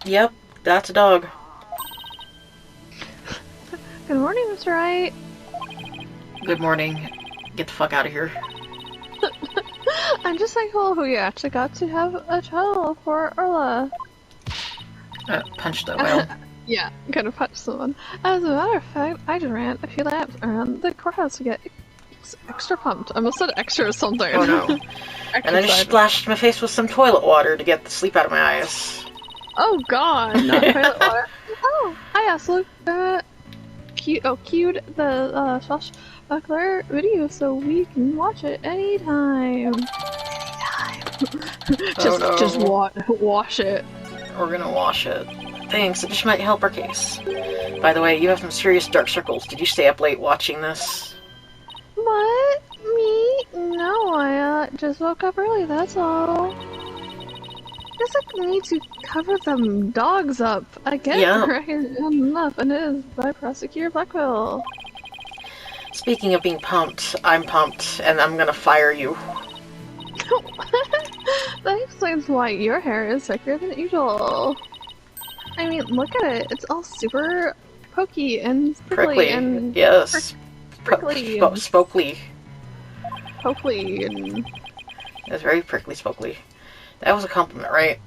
Yep, that's a dog. Good morning, Mr. Wright. Good morning. Get the fuck out of here. I'm just thankful we actually got to have a child for Orla. Punch the whale. Yeah, gonna punch someone. As a matter of fact, I just ran a few laps around the courthouse to get extra pumped. I almost said extra or something. Oh no. And I just splashed my face with some toilet water to get the sleep out of my eyes. Oh god, not toilet water. Oh, I also queued the Swashbuckler video so we can watch it anytime. Just wash it. We're gonna wash it. Thanks, it just might help our case. By the way, you have some serious dark circles. Did you stay up late watching this? What? Me? No, I just woke up early, that's all. It's like me to cover them dogs up. I get enough, and it is by Prosecutor Blackwell. Speaking of being pumped, I'm pumped, and I'm gonna fire you. That explains why your hair is thicker than usual. I mean, look at it. It's all super pokey and prickly and yes, prickly, spokely. Pokely and it's very prickly, spokely. That was a compliment, right?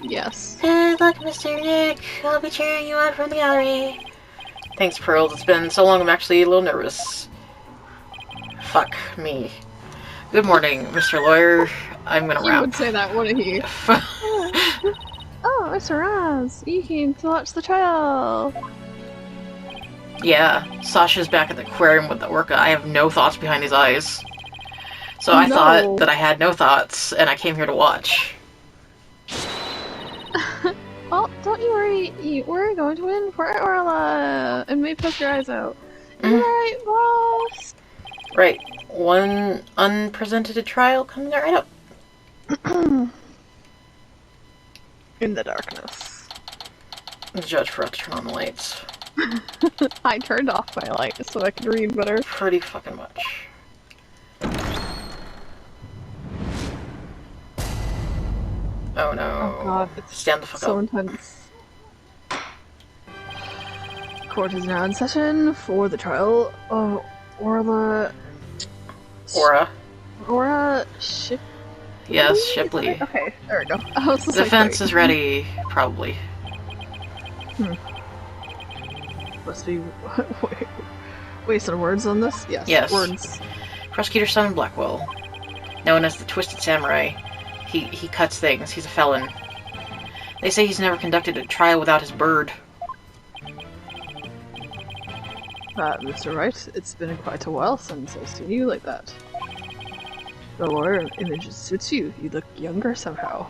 Yes. Hey, look, Mr. Nick. I'll be cheering you on from the gallery. Thanks, Pearls. It's been so long. I'm actually a little nervous. Fuck me. Good morning, Mr. Lawyer. I'm gonna He would say that, wouldn't he? Oh, Mr. Raz, you came to watch the trial. Yeah, Sasha's back at the aquarium with the orca. I have no thoughts behind his eyes. So I thought that I had no thoughts, and I came here to watch. Well, don't you worry. We're going to win for Orla, and maybe poke your eyes out. You're right, boss. Right. One unpresented trial coming right up. In the darkness. The judge forgot to turn on the lights. I turned off my light so I could read better. Pretty fucking much. Oh no. Oh god, it's Stand the fuck so up. intense. Court is now in session for the trial of Orla Ship. Yes, Shipley. Okay, there we go. The defense is ready, probably. Must be waste of words on this? Yes. Words. Prosecutor Simon Blackwell, known as the Twisted Samurai. He cuts things. He's a felon. They say he's never conducted a trial without his bird. Mr. Wright, it's been quite a while since I've seen you like that. The lawyer image suits you. You look younger somehow.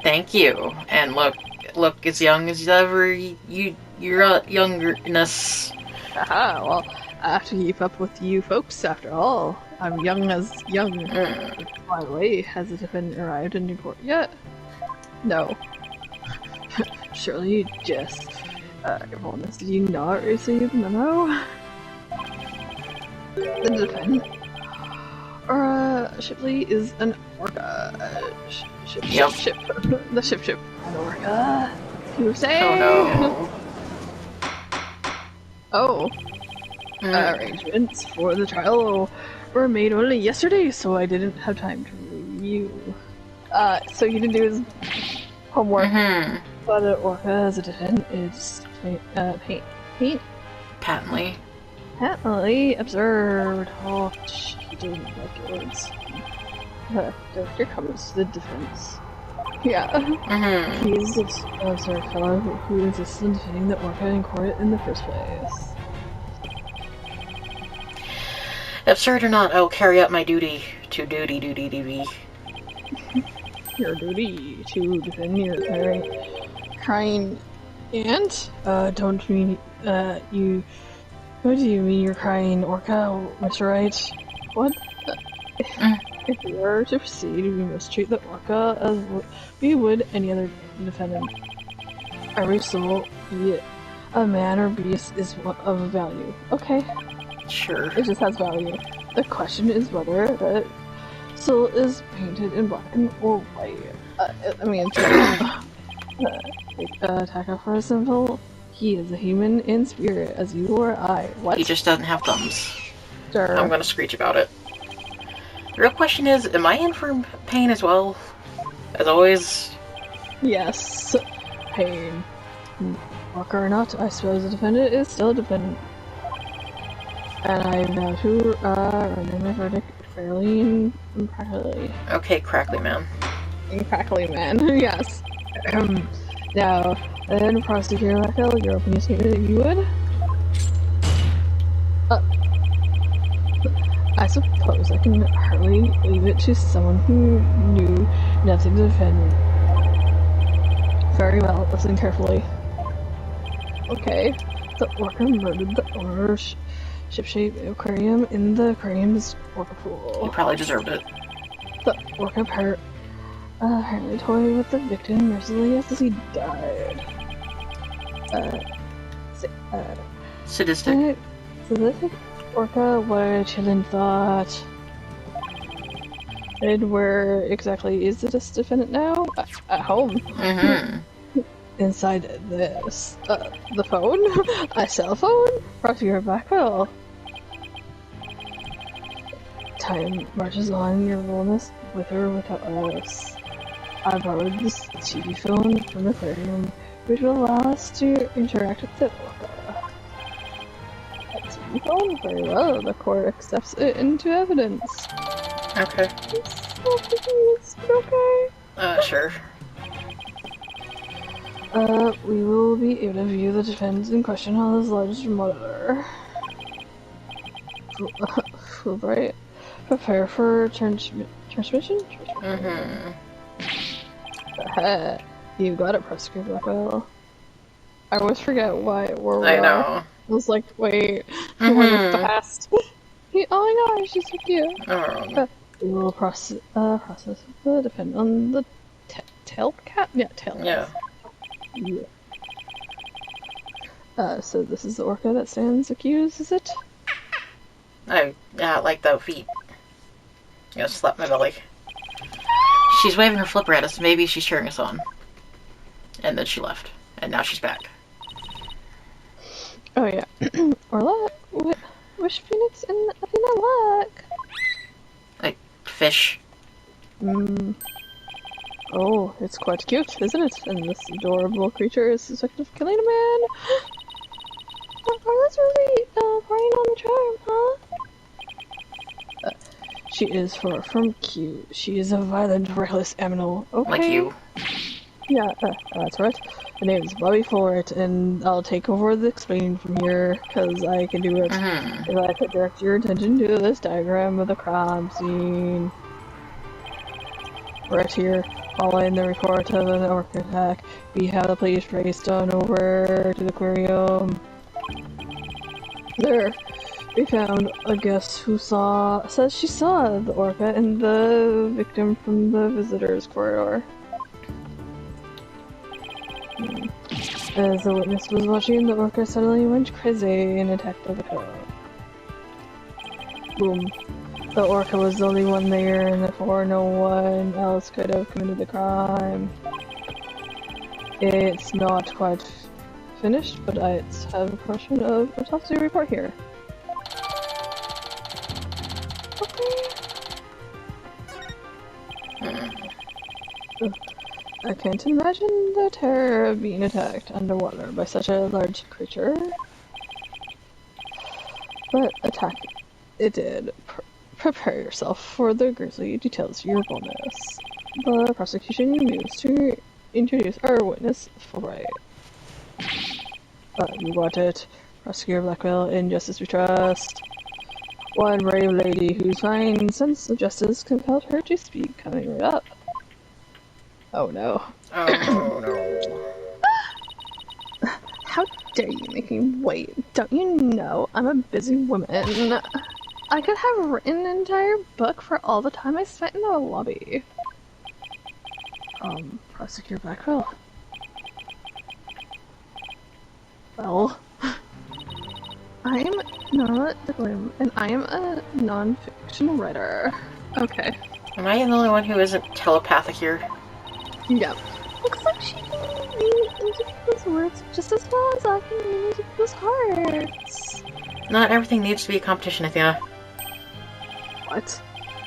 Thank you. And look as young as ever. Your youngerness. Haha, well, I have to keep up with you folks after all. I'm young as young. By the way, has the defendant arrived in Newport yet? No. Surely you just... Your Boldness, did you not receive the memo? The defendant? Shipley is an orca. Ship. The ship. An orca. You say? Oh no. Arrangements for the trial were made only yesterday, so I didn't have time to review. So you didn't do his homework. But an orca as a defendant is patently observed. Oh, he didn't like words. Here comes the defense. Yeah. He's an observed fellow who insisted in defending the orca in court in the first place. Absurd or not, I will carry out my duty. Duty. Your duty to defend your crying aunt? Don't mean, you... What do you mean you're crying orca, Mr. Wright? What? If we are to proceed, we must treat the orca as we would any other defendant. Every soul, be it a man or beast, is of value. Okay. Sure. It just has value. The question is whether that soul is painted in black or white. I mean, it's Attack for a simple. He is a human in spirit, as you or I. What? He just doesn't have thumbs. Sure. I'm gonna screech about it. The real question is, am I in for pain as well? As always? Yes. Pain. Walker or not, I suppose the defendant is still a defendant. And I vow to render my verdict fairly and impartially. Okay, crackly man. Crackly man, yes. Now, then, Prosecutor Raquel, your opening statement that you would? I suppose I can hardly leave it to someone who knew nothing to defend. Very well, listen carefully. Okay, the orca murdered the owner ship-shaped aquarium in the aquarium's orca pool. He probably deserved it. The orca apparently toyed with the victim mercilessly as he died. Sadistic. Sadistic orca, what a chilling thought. And where exactly is this defendant now? At home. Mm-hmm. Inside this, the phone? A cell phone? Prosecutor Blackwell. Time marches on, your wellness with or without us. I borrowed this TV phone from the aquarium, which will allow us to interact with the orca. A TV phone? Very well, the court accepts it into evidence. Okay. Is it okay? Sure. We will be able to view the defense in question on this large monitor. Fulbright, prepare for transmission? Mm-hmm. You got it, Prosecutor Blackwell. I always forget where we I are. know. I was like, wait, Mm-hmm. we're fast. Oh my gosh, she's so cute. Oh. We will process the defendant on the tail cat? Yeah, tail. Yeah. So this is the orca that stands accused, is it? Yeah, like the feet. You know, slap my belly. She's waving her flipper at us. Maybe she's cheering us on. And then she left. And now she's back. Oh yeah. Orla? Wish Phoenix in Athena luck. Like, fish. Oh, it's quite cute, isn't it? And this adorable creature is suspected of killing a man. Orla's really preying on the charm, huh? She is far from cute. She is a violent, reckless animal. Okay. Like you. Yeah, that's right. My name is Bobby Fulright, and I'll take over the explaining from here, because I can do it. Mm-hmm. If I could direct your attention to this diagram of the crime scene. Right here, following the report of an orca attack, we have the police raced on over to the aquarium. There, we found a guest who says she saw the orca and the victim from the visitors corridor. As the witness was watching, the orca suddenly went crazy and attacked the victim. Boom. The orca was the only one there, and therefore no one else could have committed the crime. It's not quite finished, but I have a portion of autopsy report here. I can't imagine the terror of being attacked underwater by such a large creature. But attack it did. Prepare yourself for the grisly details of your bonus. The prosecution moves to introduce our witness, Fulbright. You got it. Prosecutor Blackwell, in justice we trust. One brave lady whose fine sense of justice compelled her to speak, coming right up. Oh no. Oh no. How dare you make me wait? Don't you know I'm a busy woman? I could have written an entire book for all the time I spent in the lobby. Prosecutor Blackwell. Well, I'm not the Gloom, and I am a non-fiction writer. Okay. Am I the only one who isn't telepathic here? Yep. Looks like she can read into people's words just as well as I can read into people's hearts. Not everything needs to be a competition, Athena. What?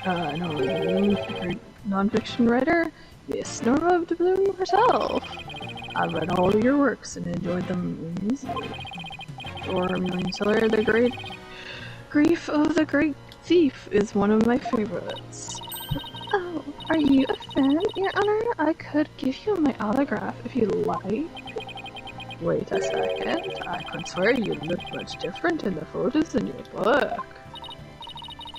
No, favorite non-fiction writer? Miss Nora de Bloom herself. I've read all of your works and enjoyed them immensely. Your Million Seller, The Great Grief of the Great Thief is one of my favorites. Oh, are you a fan, Your Honor? I could give you my autograph if you like. Wait a second. I could swear you look much different in the photos in your book.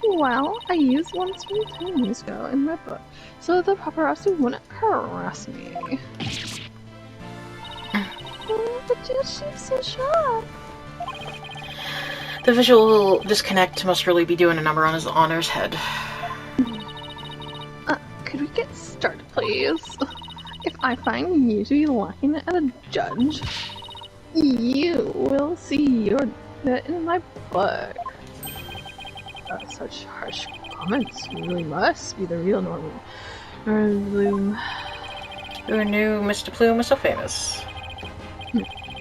Well, I used one from 10 years ago in my book, so the paparazzi wouldn't harass me. But yet she's so shocked. The visual disconnect must really be doing a number on his honor's head. Could we get started, please? If I find you to be lacking at a judge, you will see your bit in my book. Such harsh comments really must be the real Norman. Norman Bloom. Who knew Mr. Plume was so famous?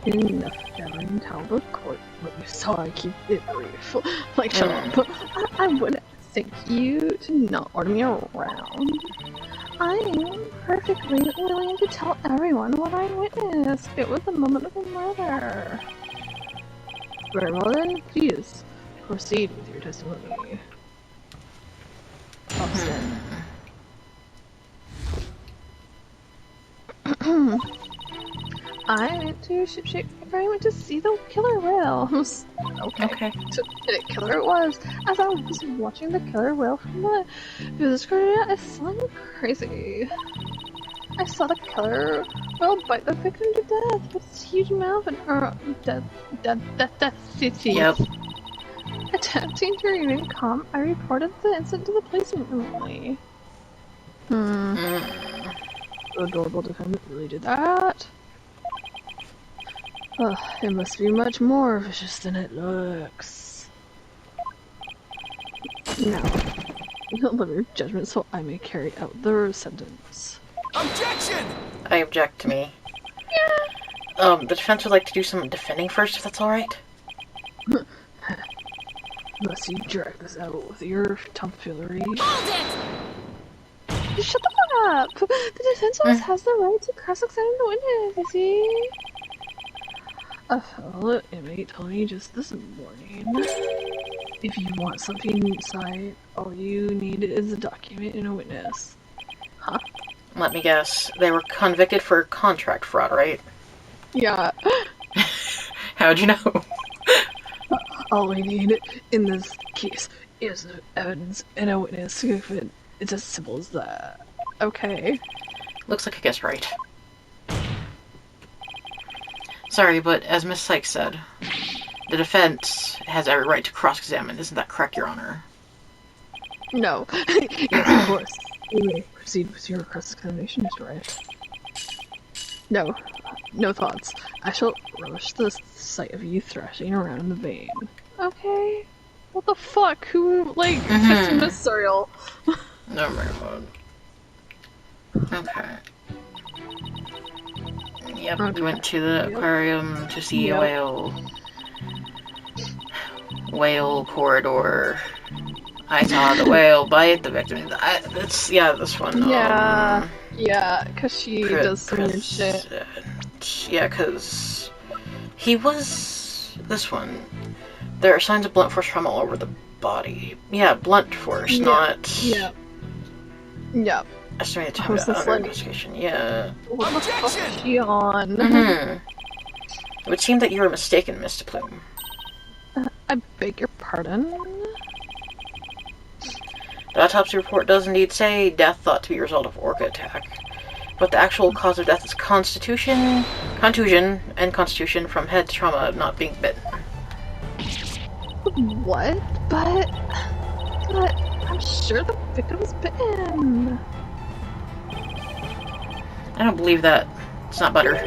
Enough gathering, tell the court what you saw. I keep it brief. Like, shut up. I would thank you to not order me around. I am perfectly willing to tell everyone what I witnessed. It was the moment of a murder. Very well then, please proceed with your testimony. I went to Shipshape. I went to see the killer whales. Okay. So the killer it was. As I was watching the killer whale from the visitor, I saw him crazy. I saw the killer whale bite the victim to death with his huge mouth and death teeth. Yep. Attempting to remain calm, I reported the incident to the police immediately. The adorable defendant really did that. It must be much more vicious than it looks. Now, deliver your judgment so I may carry out the sentence. Objection! I object to me. Yeah. The defense would like to do some defending first, if that's alright. Must you drag this out with your tomfoolery? Hold it! Shut the fuck up! The defense always has the right to cross-examine the witness, you see? A fellow inmate told me just this morning. If you want something inside, all you need is a document and a witness. Huh? Let me guess. They were convicted for contract fraud, right? Yeah. How'd you know? All we need in this case is evidence and a witness. It's as simple as that. Okay. Looks like I guessed right. Sorry, but as Miss Sykes said, the defense has every right to cross-examine. Isn't that correct, Your Honor? No. Yeah, of course. You may proceed with your cross-examination, Mr. Wright. No. No thoughts. I shall relish the sight of you thrashing around in the vein. Okay. What the fuck? Who, like, fixed this cereal? Never mind. Okay. Yep, we went to the aquarium to see a whale. Whale corridor. I saw the whale bite the victim. Yeah, this one. Yeah, because she does some weird shit. Yeah, because he was... This one. There are signs of blunt force trauma all over the body. Yeah, blunt force, not... Yeah. Yep. Estimated time to under investigation, yeah. What the fuck is she on? It would seem that you were mistaken, Mr. Plume. I beg your pardon? The autopsy report does indeed say death thought to be a result of orca attack. But the actual cause of death is contusion and constitution from head trauma, not being bitten. What? But I'm sure the victim was bitten. I don't believe that. It's not butter.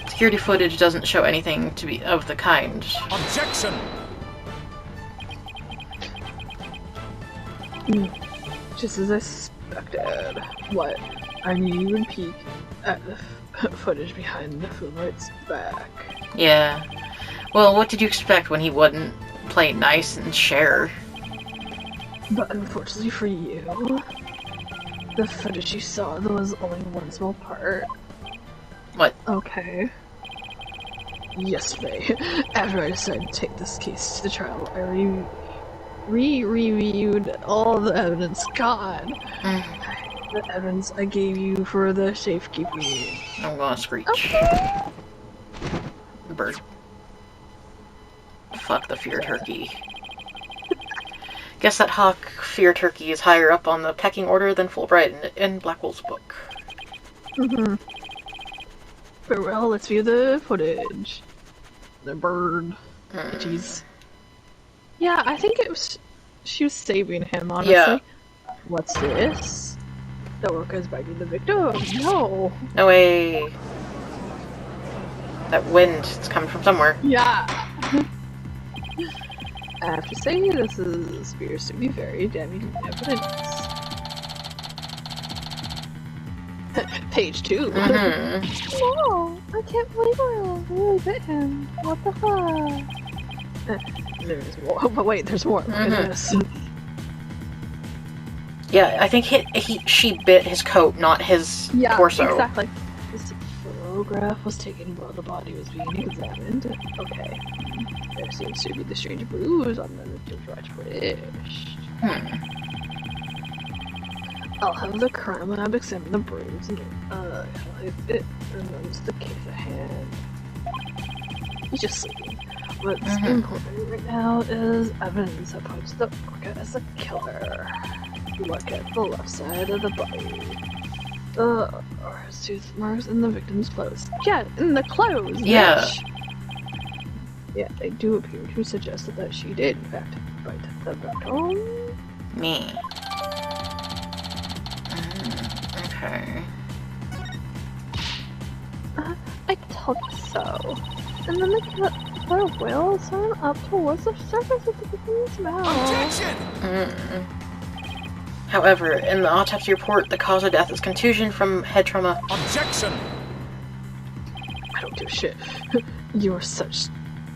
Security footage doesn't show anything to be of the kind. Objection! Just as I suspected. What? I knew you would peek at the footage behind the Wright's back. Yeah. Well, what did you expect when he wouldn't play nice and share? But unfortunately for you, the footage you saw was only one small part. What? Okay. Yesterday, after I decided to take this case to the trial, I reviewed all the evidence. God! The evidence I gave you for the safekeeping. I'm gonna screech. Okay. The bird. Fuck the fear turkey. Guess that hawk fear turkey is higher up on the pecking order than Fulbright in Blackwell's book. Mm-hmm. Farewell, let's view the footage. The bird. Jeez. Yeah, I think it was... She was saving him, honestly. Yeah. What's this? The orca's biting the victim. No. No way. That wind, it's coming from somewhere. Yeah. I have to say, this appears to be very damning evidence. Page 2. No, I can't believe I really bit him. What the fuck? There's more. But wait, there's more. Look at this. Yeah, I think she bit his coat, not his torso. Exactly. This photograph was taken while the body was being examined. Okay. There seems to be the strange bruise on the victim's right wrist. I'll have the crime lab examine the bruise and if it removes the case at hand. He's just sleeping. What's important right now is evidence that points to the orca as a killer. Look at the left side of the body. The orca's tooth marks in the victim's clothes. Yeah, in the clothes! Yeah. Bitch. Yeah, they do appear to suggest that she did, in fact, bite the victim. Me. Okay. I told you so. And then the killer whale swam up towards the surface of the victim's mouth. Objection! However, in the autopsy report, the cause of death is contusion from head trauma. Objection! I don't give a shit.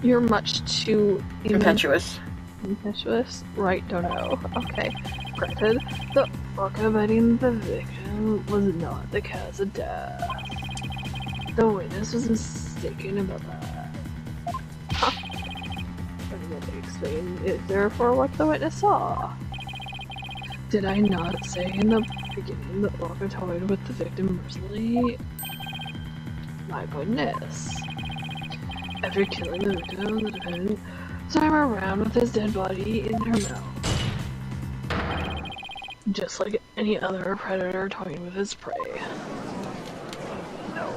You're much too Impetuous. Impetuous? Right, don't know. Okay. Granted, the orca biting the victim was not the cause of death. The witness was mistaken about that. Huh. And what they explain is therefore what the witness saw. Did I not say in the beginning that orca toyed with the victim mercilessly? My goodness. After killing the victim, the defendant swam around with his dead body in her mouth. Just like any other predator toying with his prey. No.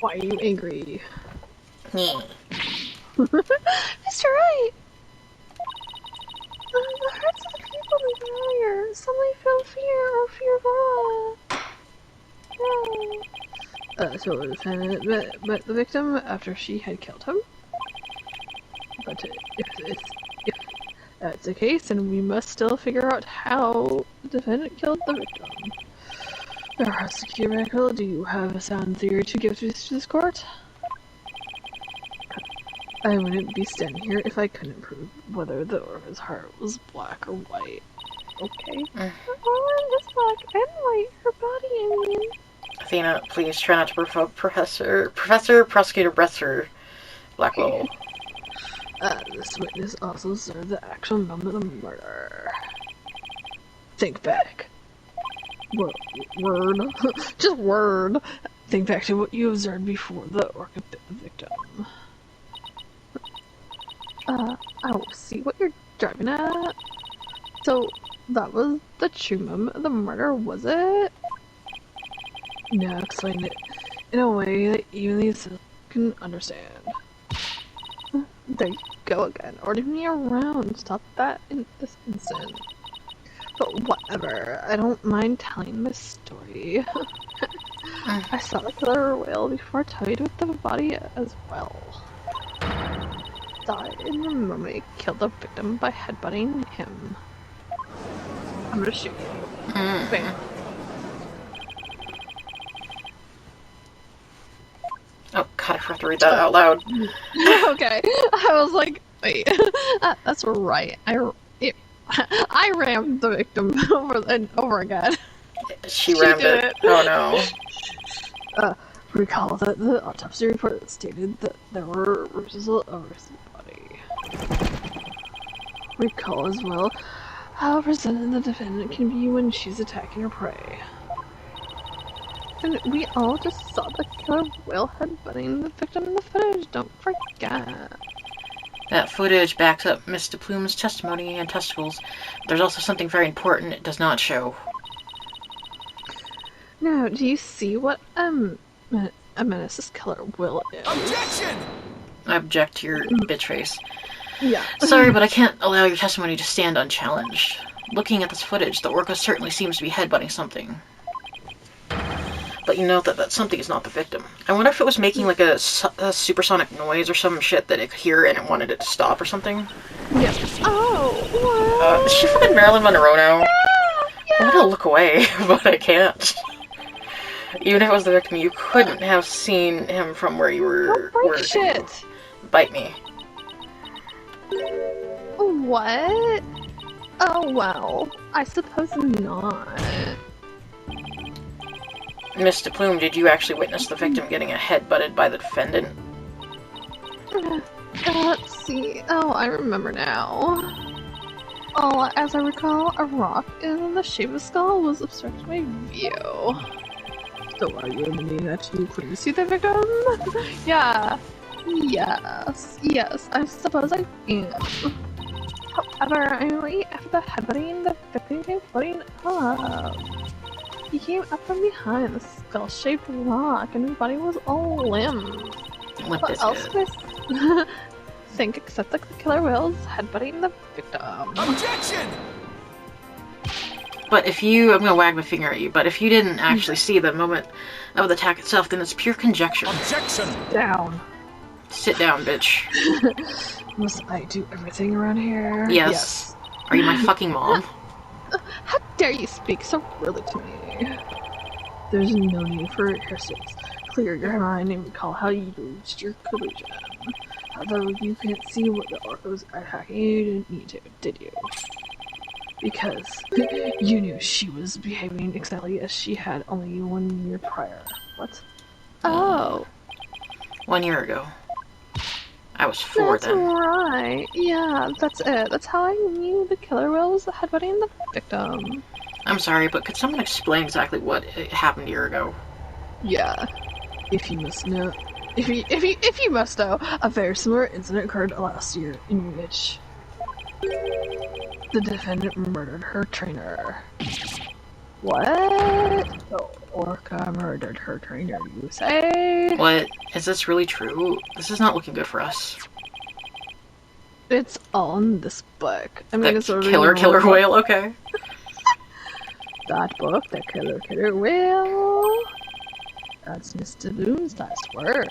Why are you angry? Mr. Wright! The hearts of the people moving earlier suddenly feel fear or fear of awe. No. So the defendant met the victim after she had killed him? But if that's the case, then we must still figure out how the defendant killed the victim. Prosecutor, do you have a sound theory to give to this court? I wouldn't be standing here if I couldn't prove whether the orca's heart was black or white. Okay. Her arm is black and white. Her body, I mean. Athena, please try not to provoke Prosecutor Bresser Blackwell. This witness also observed the actual moment of the murder. Think back. Word. Just word. Think back to what you observed before the orca bit the victim. I don't see what you're driving at. So, that was the true moment of the murder, was it? Now explain it in a way that even these can understand. There you go again, ordering me around. Stop that in this instant. But whatever, I don't mind telling my story. I saw the killer whale before toyed with the body as well. Died in the moment it killed the victim by headbutting him. I'm gonna shoot you. Bam. God, I forgot to read that out loud. Okay, I was like, wait, that's right. I rammed the victim over and over again. She rammed did it. it. Oh no. Recall that the autopsy report stated that there were bruises all over his body. Recall as well how presented the defendant can be when she's attacking her prey. And we all just saw the killer whale headbutting the victim in the footage, don't forget. That footage backs up Miss de Plume's testimony and testicles. There's also something very important it does not show. Now, do you see what a menace this killer will is? Objection! I object to your bitch face. Yeah. Sorry, but I can't allow your testimony to stand unchallenged. Looking at this footage, the orca certainly seems to be headbutting something. But you know that something is not the victim. I wonder if it was making like a supersonic noise or some shit that it could hear and it wanted it to stop or something. Yes. Oh, what? Is she fucking Marilyn Monroe now? Yeah. I want to look away, but I can't. Even if it was the victim, you couldn't have seen him from where you were. Don't break shit. Bite me. What? Oh, well. I suppose not. Miss de Plume, did you actually witness the victim getting a head butted by the defendant? Let's see. Oh, I remember now. Oh, as I recall, a rock in the shape of a skull was obstructing my view. So are you admitting that you couldn't See the victim? Yeah. Yes, I suppose I am. However, immediately after the headbutting, the victim came floating up. He came up from behind the skull-shaped rock, and his body was all limb. What else could I think except that the killer whale's headbutting the victim? Objection! But if you, I'm gonna wag my finger at you, but if you didn't actually see the moment of the attack itself, then it's pure conjecture. Objection! down? Sit down, bitch. Must I do everything around here? Yes. Are you my fucking mom? How dare you speak so rudely to me? There's no need for rehearsals. Clear your mind and recall how you reached your conclusion. Although you can't see what the orc was attacking, you didn't need to, did you? Because you knew she was behaving exactly as she had only 1 year prior. What? Oh. 1 year ago. I was 4 That's then. right. Yeah, that's it. That's how I knew the killer whale was headbutting the victim. I'm sorry, but could someone explain exactly what happened a year ago? Yeah. If you must know. If you must know, a very similar incident occurred last year in which the defendant murdered her trainer. What? The orca murdered her trainer, you say? What? Is this really true? This is not looking good for us. It's all in this book. I mean, The it's already killer whale? Okay. That book, the killer whale. That's Mr. Bloom's last work.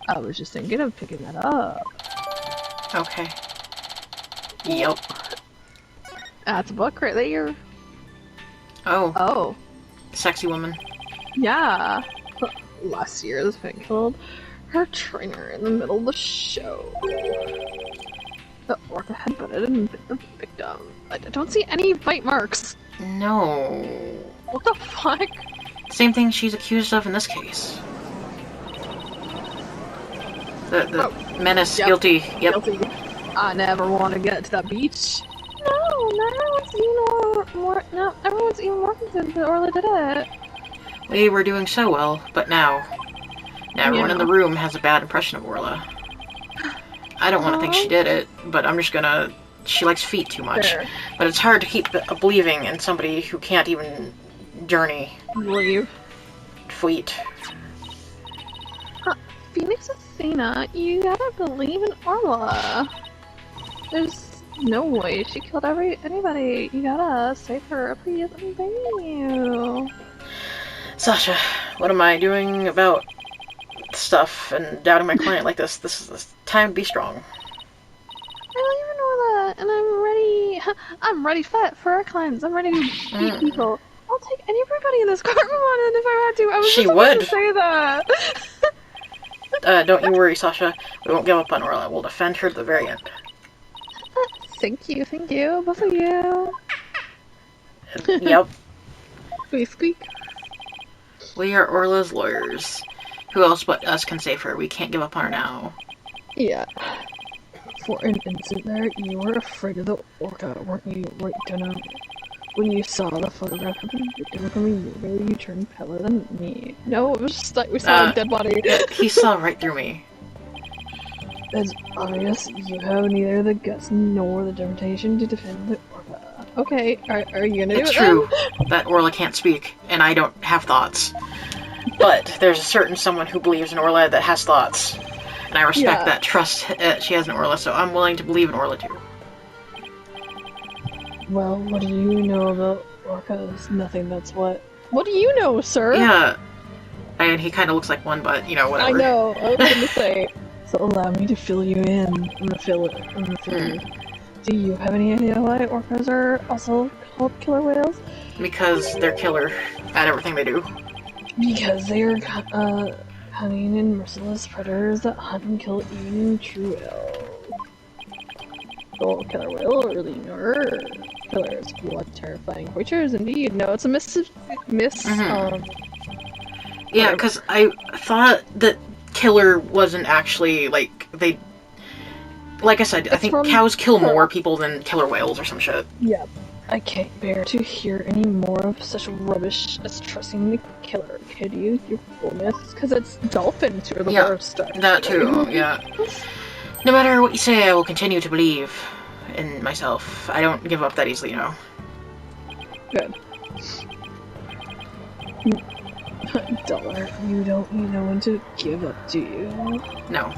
I was just thinking of picking that up. Okay. Yep. That's a book right there. Oh, Oh. sexy woman. Yeah. Last year, this thing killed her trainer in the middle of the show. The orca headbutted and bit the victim. I don't see any bite marks. No. What the fuck? Same thing she's accused of in this case. The menace, Yep. guilty. Yep. Guilty. I never want to get to the beach. No, everyone's even more convinced that Orla did it. We were doing so well, but now everyone in the room has a bad impression of Orla. I don't want to think she did it, but I'm just gonna... She likes feet too much. Fair. But it's hard to keep believing in somebody who can't even journey Believe. feet. Phoenix Athena, you gotta believe in Orla. There's no way she killed anybody. You gotta save her, please. I'm begging you. Sasha, what am I doing about stuff and doubting my client like this? This is the time to be strong. I believe in Orla, and I'm ready. I'm ready for our clients. I'm ready to beat people. I'll take everybody in this courtroom on it if I had to. I was She just about would. to say that. don't you worry, Sasha. We won't give up on Orla. We'll defend her to the very end. Thank you, both of you. Yep. Squeak, squeak. We are Orla's lawyers. Who else but us can save her? We can't give up on her now. Yeah. For an instant there, you were afraid of the orca, weren't you? When you saw the photograph of the victim from a year ago, you turned paler than me. No, it was just like we saw a dead body. He saw right through me. It's obvious you have neither the guts nor the determination to defend the orca. Okay, are you gonna do it? It's true that Orla can't speak, and I don't have thoughts. But there's a certain someone who believes in Orla that has thoughts. And I respect that trust she has in Orla, so I'm willing to believe in Orla too. Well, what do you know about orcas? Nothing, that's what. What do you know, sir? Yeah. And he kind of looks like one, but, you know, whatever. I know, I was gonna say. So allow me to fill you in. You. Do you have any idea why orcas are also called killer whales? Because they're killer at everything they do. Because they are cunning and merciless predators that hunt and kill even true whales. Oh, killer whale really are killers. What terrifying creatures indeed. No, it's a Yeah, because I thought that killer wasn't actually, like, they... Like I said, I think cows kill more people than killer whales or some shit. Yeah. I can't bear to hear any more of such rubbish as trusting the killer. Could you, your fullness? Because it's dolphins who are the worst. That too, yeah. No matter what you say, I will continue to believe in myself. I don't give up that easily, you know. Good. Dollar, you don't know when to give up, do you? No.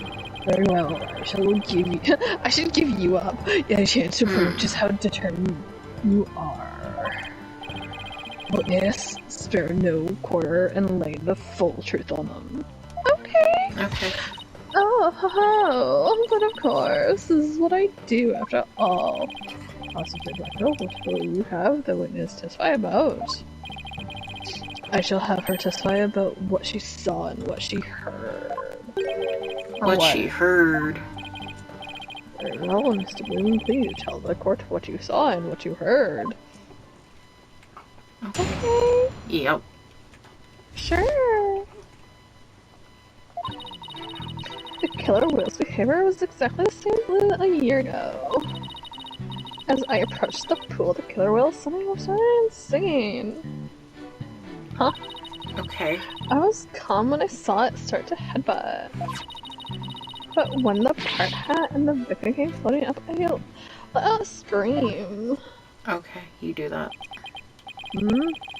Very well, I should give you up. Yeah, a chance to prove just how determined you are. But yes, spare no quarter and lay the full truth on them. Okay. Oh, but of course, this is what I do after all. Possibly Black Girl, what will you have the witness testify about? I shall have her testify about what she saw and what she heard. What she heard. Very well, Mr. Bloom, please tell the court what you saw and what you heard. Okay. Yep. Sure. The killer whale's behavior was exactly the same as a year ago. As I approached the pool, the killer whale suddenly started singing. Huh? Okay. I was calm when I saw it start to headbutt. But when the part hat and the victim came floating up, I let out a scream. Okay, you do that.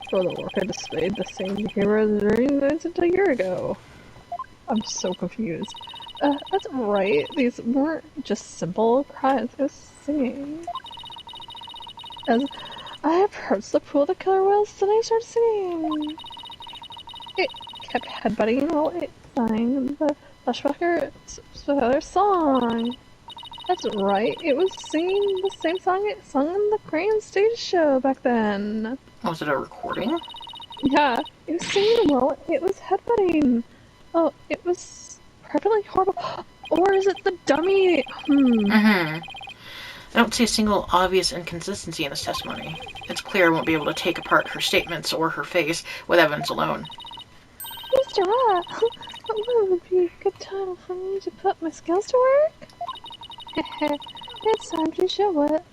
So the orca displayed the same behavior as during the incident a year ago. I'm so confused. That's right, these weren't just simple cries, it was singing. As I approached the pool, the killer whale suddenly started singing. It kept headbutting while it sang the Flashbacker song. That's right, it was singing the same song it sung in the Crane stage show back then. Was it a recording? Yeah, it was singing while it was headbutting. Oh, it was perfectly horrible. Or is it the dummy? I don't see a single obvious inconsistency in this testimony. It's clear I won't be able to take apart her statements or her face with evidence alone. Mr. Rat, what would be a good time for me to put my skills to work? It's time to show what.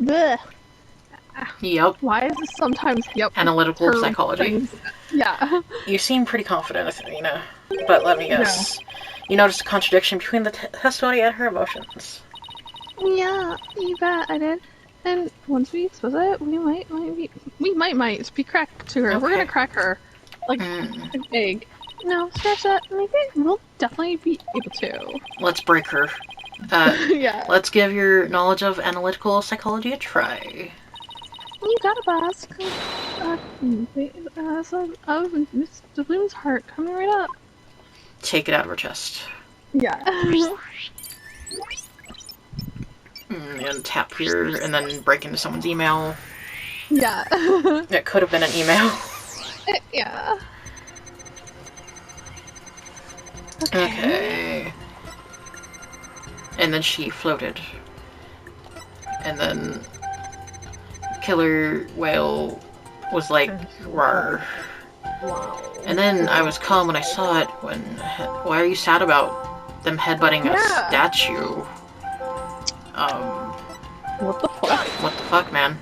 Bleh. Yep. Why is this sometimes analytical psychology? Yeah. You seem pretty confident, Athena. But let me guess. Yeah. You noticed a contradiction between the testimony and her emotions. Yeah, you bet I did. And once we expose it, we might be cracked to her. Okay. We're gonna crack her. Like an egg. No, scratch that. Maybe we'll definitely be able to. Let's break her. Yeah. Let's give your knowledge of analytical psychology a try. You got it, boss. Mr. Bloom's heart coming right up. Take it out of her chest. Yeah. And tap here, and then break into someone's email. Yeah. It could have been an email. Yeah. Okay. And then she floated. And then killer whale was like, rawr. Wow. And then I was calm when I saw it. Why are you sad about them headbutting a statue? What the fuck? What the fuck, man?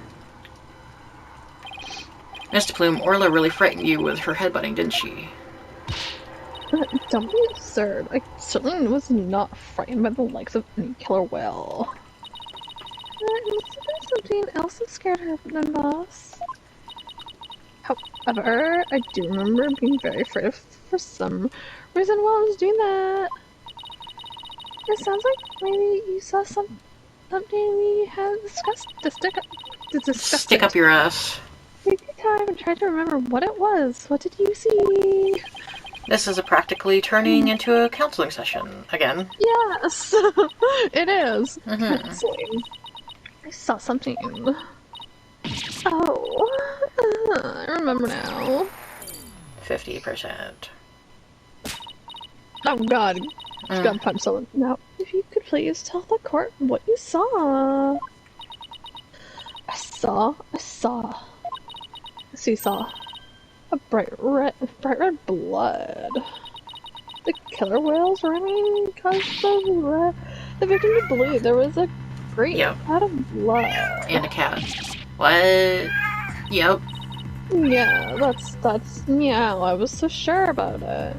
Mr. Plume, Orla really frightened you with her headbutting, didn't she? Don't be absurd. I certainly was not frightened by the likes of any killer whale. Must have been something else that scared her than boss. However, I do remember being very afraid of for some reason while I was doing that. It sounds like maybe you saw something we had discussed to Stick up your ass. Take your time and try to remember what it was. What did you see? This is practically turning into a counseling session again. Yes, it is. Mhm. Counseling. I saw something. Oh, I remember now. 50%. Oh God, you gotta punch someone. Now, if you could please tell the court what you saw. I saw a seesaw. A bright red blood. The killer whales running caused the victim to believe there was a great pot of blood. And a cat. What? Yep. Yeah, that's meow. I was so sure about it.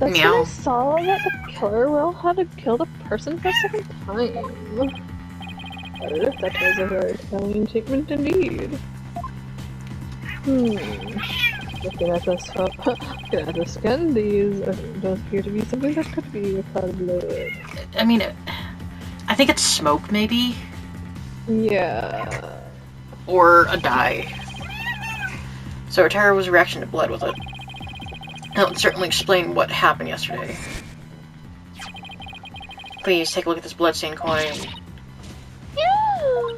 That's Meow. when I saw that the killer whale had killed a person for a second time. That was a very telling statement indeed. Looking at the skin, these don't appear to be something that could be a cloud of blood. I mean, I think it's smoke, maybe? Yeah. Or a dye. So Tara was a reaction to blood with it. That would certainly explain what happened yesterday. Please, take a look at this bloodstained coin. Yeah!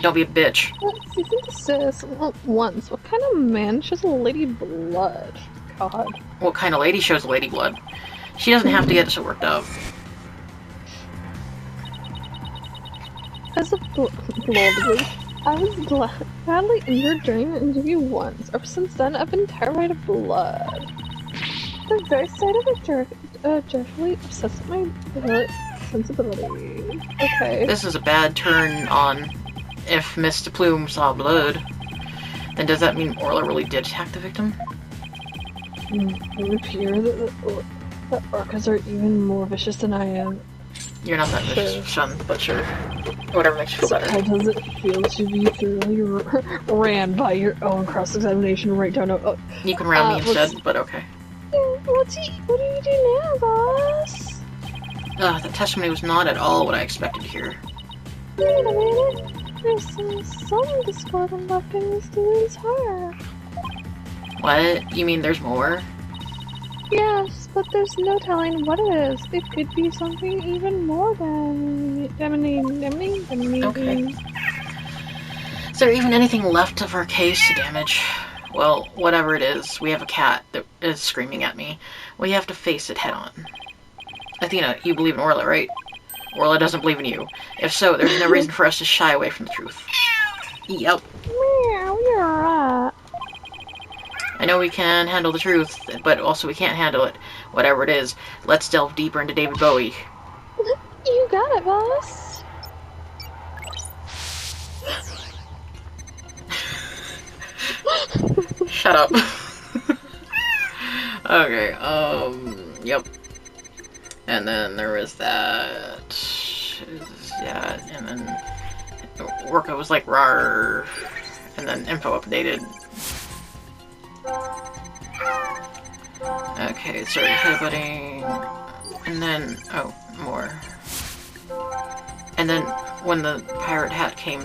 Don't be a bitch. Cease and desist. Once. What kind of man shows a lady blood? God. What kind of lady shows lady blood? She doesn't have to get so worked up. As a I was badly injured during the interview once. Ever since then, I've been terrified of blood. The very sight of it joyfully obsessed with my sensibilities. Okay. This is a bad turn on. If Mr. Plume saw blood, then does that mean Orla really did attack the victim? It would appear that the orcas are even more vicious than I am. You're not that vicious, son, but sure. Whatever makes you feel better. How does it feel to be thoroughly ran by your own cross-examination right down? You can round me instead, but okay. What do you do now, boss? The testimony was not at all what I expected to hear. Wait a minute. There's some discordant left in this dude's heart. What? You mean there's more? Yes, but there's no telling what it is. It could be something even more than emanating. Okay. Is there even anything left of our case to damage? Well, whatever it is, we have a cat that is screaming at me. We have to face it head on. Athena, you believe in Orla, right? Orla doesn't believe in you. If so, there's no reason for us to shy away from the truth. Yep. Meow, you're right. I know we can handle the truth, but also we can't handle it. Whatever it is, let's delve deeper into David Bowie. You got it, boss. Shut up. Okay, yep. And then there was that. Yeah, and then Orca was like, rawr. And then info updated. Okay, it started headbutting. And then, oh, more. And then when the pirate hat came,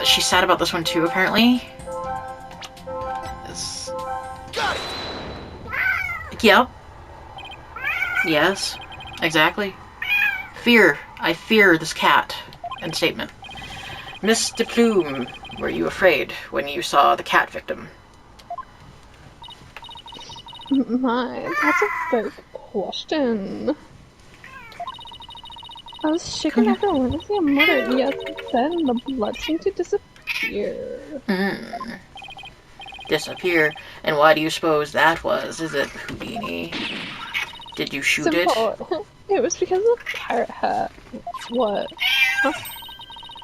she's sad about this one too, apparently. Yep. Yes. Exactly. Fear. I fear this cat. End statement. Mr. Plume, were you afraid when you saw the cat victim? My, that's a big question. I was shaken after witnessing a murder, yet then the blood seemed to disappear. Disappear? And why do you suppose that was? Is it Houdini? Did you shoot it? Simple. It was because of the pirate hat. What? Huh?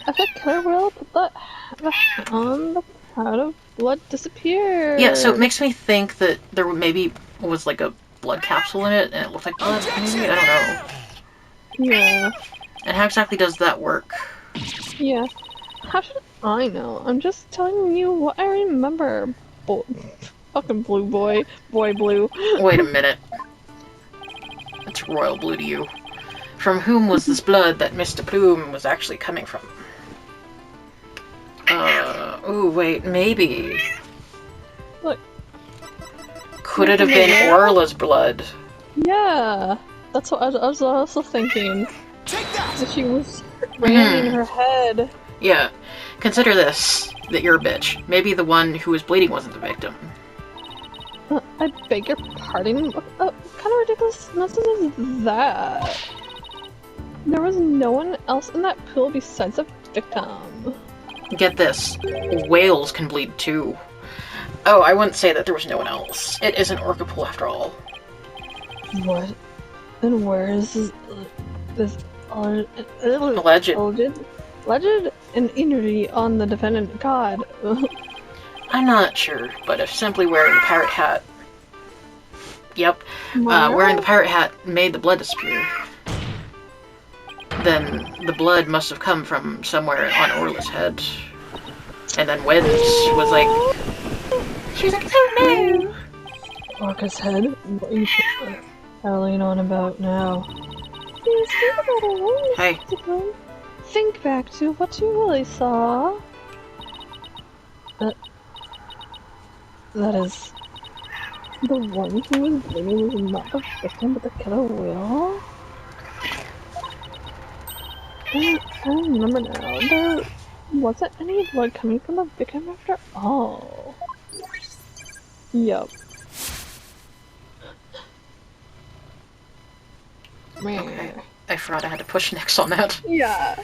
I think Killer Will put the hat on the cloud of blood disappeared. Yeah, so it makes me think that there maybe was like a blood capsule in it, and it looked like blood. Maybe? I don't know. Yeah. And how exactly does that work? Yeah. How should I know? I'm just telling you what I remember. Fucking blue boy. Boy blue. Wait a minute. It's royal blue to you. From whom was this blood that Mr. Plume was actually coming from? Ooh, wait, maybe. Look. Could it have been Orla's blood? Yeah. That's what I was also thinking. That she was ramming her head. Yeah. Consider this, that you're a bitch. Maybe the one who was bleeding wasn't the victim. I beg your pardon? What kind of ridiculous nonsense is that? There was no one else in that pool besides the victim. Get this. Whales can bleed too. Oh, I wouldn't say that there was no one else. It is an orca pool after all. What? And where is this Alleged. Alleged immunity on the defendant. God. I'm not sure, but if simply wearing the pirate hat... Yep. Wearing the pirate hat made the blood disappear, then the blood must have come from somewhere on Orla's head. And then Wedge was like... She was like, oh no! Orca's head? What are you howling on about now? Hey. Think back to what you really saw. That is... The one who was bleeding was not the victim, but the killer whale? I remember now. There wasn't any blood coming from the victim after all. Yup. Okay. I forgot I had to push next on that. Yeah.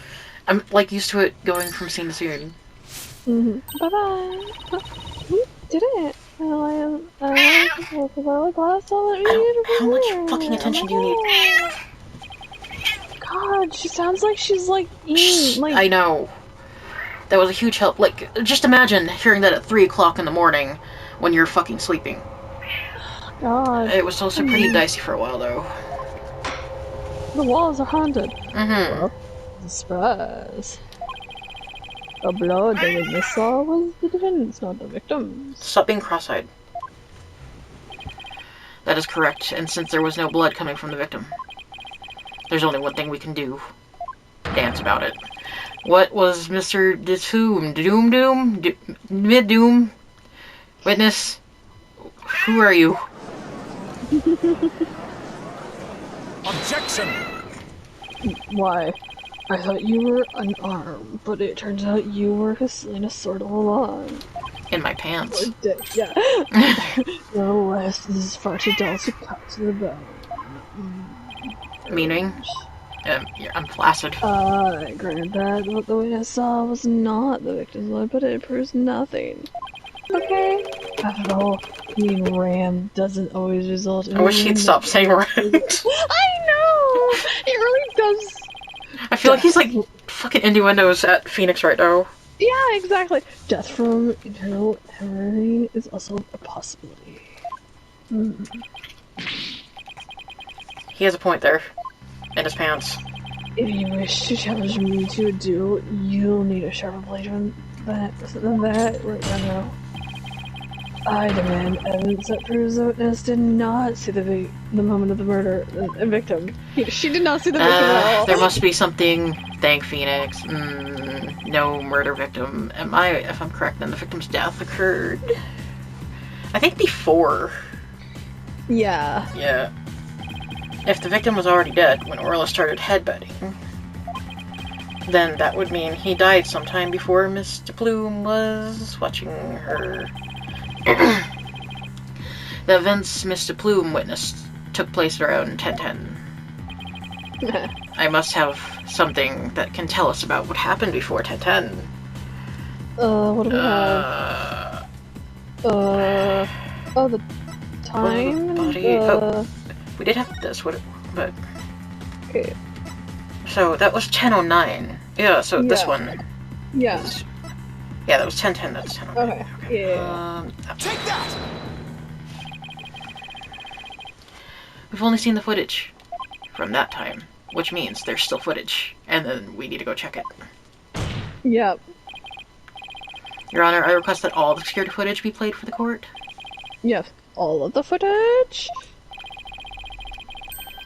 I'm, like, used to it going from scene to scene. Bye-bye. You did it. How much fucking attention do you need? God, she sounds like she's like like... I know. That was a huge help. Like, just imagine hearing that at 3 o'clock in the morning when you're fucking sleeping. God. It was also pretty dicey for a while, though. The walls are haunted. Well, surprise. The blood the witness saw was the defendant's, not the victim's. Stop being cross-eyed. That is correct, and since there was no blood coming from the victim, there's only one thing we can do. Dance about it. What was Mr. Mid-Doom? Witness? Who are you? Objection! Why? I thought you were unarmed, but it turns out you were concealing a sword all along. In my pants. Yeah. Nevertheless, this is far too dull to cut to the bone. Meaning? I'm flaccid. Granted that what the witness saw was not the victim's blood, but it proves nothing. Okay? After all, being rammed doesn't always result in... I wish he'd stop saying right. I know! It really does. I feel like he's like fucking innuendos at Phoenix right now. Yeah, exactly. Death from internal hemorrhaging is also a possibility. He has a point there. In his pants. If you wish to challenge me to a duel, you'll need a sharper blade than that right now. I demand evidence that proves the witness did not see the moment of the murder, the victim. She did not see the victim at all. There must be something. Thank Phoenix. No murder victim. If I'm correct, then the victim's death occurred. I think before. Yeah. Yeah. If the victim was already dead when Orla started headbutting, then that would mean he died sometime before Mr. Plume was watching her. The events Mr. Plume witnessed took place around 10:10. I must have something that can tell us about what happened before 10:10. What do we have? Oh, the time? We did have this, but... Okay. So, that was 10:09. Yeah, so this one... Yeah. Yeah, that was 10:10, that's 10:09. Okay. Yeah. Take that! We've only seen the footage from that time, which means there's still footage, and then we need to go check it. Yep. Your Honor, I request that all the security footage be played for the court. Yes. All of the footage?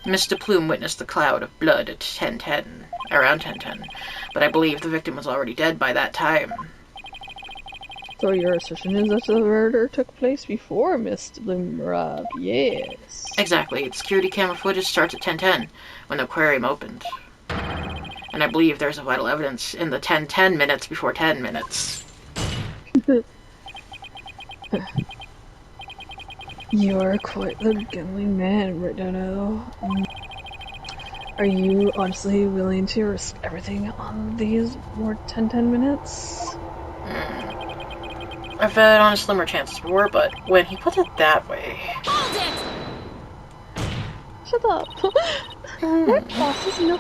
Mr. Plume witnessed the cloud of blood at 10:10, around 10:10, but I believe the victim was already dead by that time. So your assertion is that the murder took place before Mr. Limrab? Yes. Exactly. The security camera footage starts at 10:10, when the aquarium opened. And I believe there's a vital evidence in the 10:10 minutes before 10 minutes. You are quite the gunly man, right now. Are you honestly willing to risk everything on these more 10 minutes? I've bet on slimmer chances before, but when he puts it that way... Hold it! Shut up! My boss is no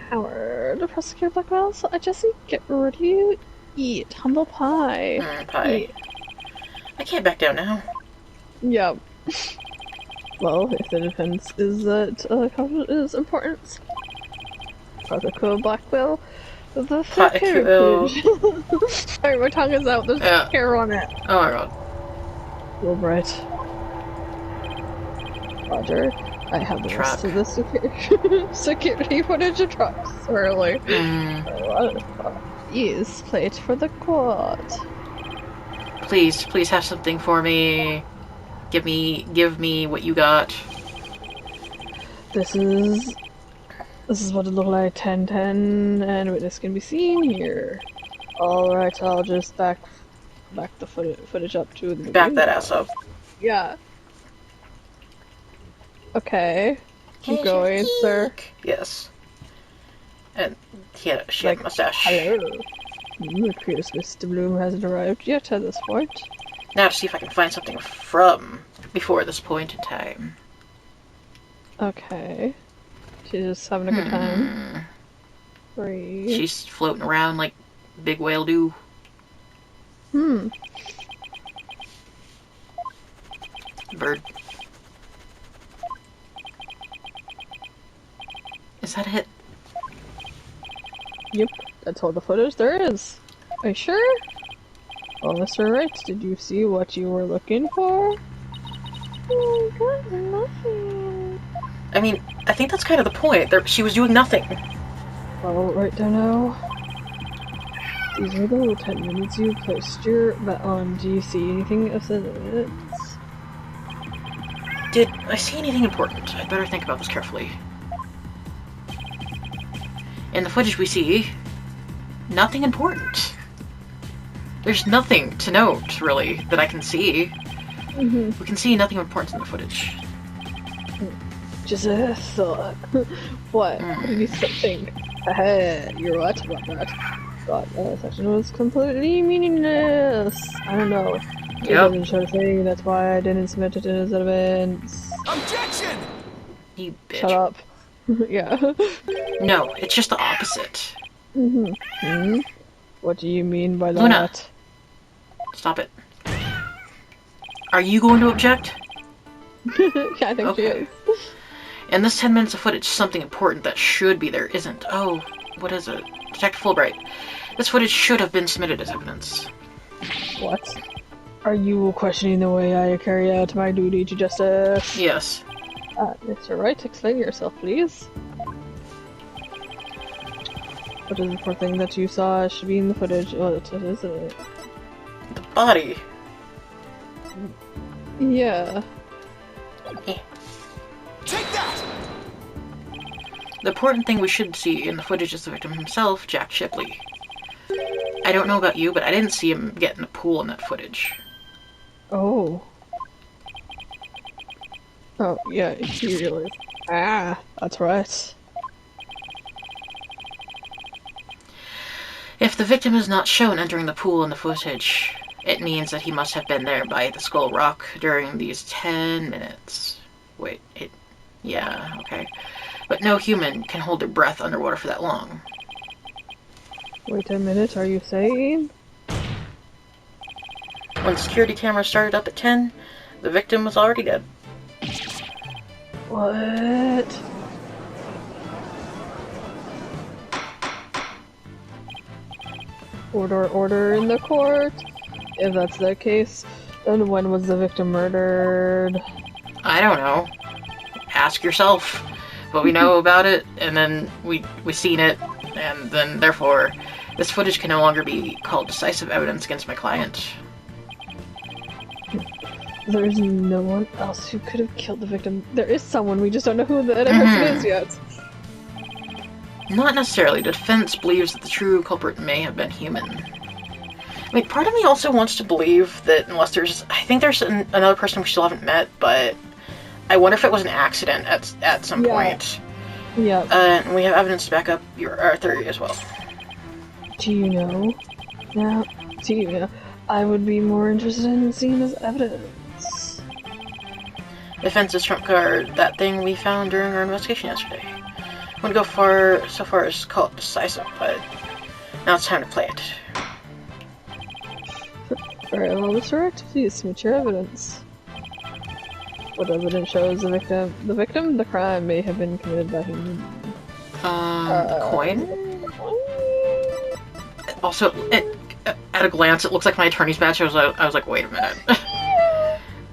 coward. Prosecutor Blackwell, so I just get ready to eat humble pie. Pie. Eat. I can't back down now. Yep. Well, if the defense is that conflict is important, Prosecutor Blackwell, the Prosecutor. Sorry, my tongue is out. There's hair on it. Oh my god. Well, Wright. Roger. I have the rest of the security footage of trucks early. Please play it for the court. Please have something for me. Give me what you got. This is what it looked like 10:10, and witness can be seen here. Alright, I'll just back the footage up to the Back that ass up. Yeah. Okay. Keep going, sir. Yes. And she had a mustache. Hello. It appears Mr. Bloom hasn't arrived yet at this point. Now to see if I can find something from before this point in time. Okay. She's just having a good time. Free. She's floating around like big whale do. Bird. Is that it? Yep, that's all the footage there is. Are you sure? Well, Mr. Wright, did you see what you were looking for? I got nothing. I mean, I think that's kind of the point. She was doing nothing. Well, right now, these are the 10 minutes you placed your bet on. Do you see anything of the minutes? Did I see anything important? I'd better think about this carefully. In the footage we see, nothing important. There's nothing to note, really, that I can see. We can see nothing important in the footage. Just a thought. What? What did you think? You're right about that. That session was completely meaningless. I don't know. It doesn't show a thing, that's why I didn't submit it as evidence. Objection! You bitch. Shut up. Yeah. No, it's just the opposite. What do you mean by that? Luna. Stop it. Are you going to object? Yeah, I think she is. In this 10 minutes of footage, something important that should be there isn't. Oh, what is it? Detective Fulbright. This footage should have been submitted as evidence. What? Are you questioning the way I carry out my duty to justice? Yes. Mr. Wright, explain yourself, please. What is the important thing that you saw should be in the footage? What is it? The body. Yeah. Take that! The important thing we should see in the footage is the victim himself, Jack Shipley. I don't know about you, but I didn't see him get in the pool in that footage. Oh. Oh, yeah, he realized. Ah, that's right. If the victim is not shown entering the pool in the footage, it means that he must have been there by the Skull Rock during these 10 minutes. Wait, yeah, okay. But no human can hold their breath underwater for that long. Wait a minute, are you saying? When the security camera started up at 10, the victim was already dead. What? Order in the court. If that's the case, then when was the victim murdered? I don't know. Ask yourself. But we know about it, and then we seen it, and then therefore, this footage can no longer be called decisive evidence against my client. There's no one else who could have killed the victim. There is someone, we just don't know who that person is yet. Not necessarily. The defense believes that the true culprit may have been human. I mean, part of me also wants to believe that unless there's... I think there's another person we still haven't met, but I wonder if it was an accident at some point. Yeah. And we have evidence to back up our theory as well. Do you know? Now, do you know? I would be more interested in seeing this evidence. Defense's trump card, that thing we found during our investigation yesterday. I wouldn't go so far as call it decisive, but now it's time to play it. Alright, well, Mr. Wright, please submit your evidence. What evidence shows the crime may have been committed by him. The coin? Also, at a glance, it looks like my attorney's badge. I was like, wait a minute.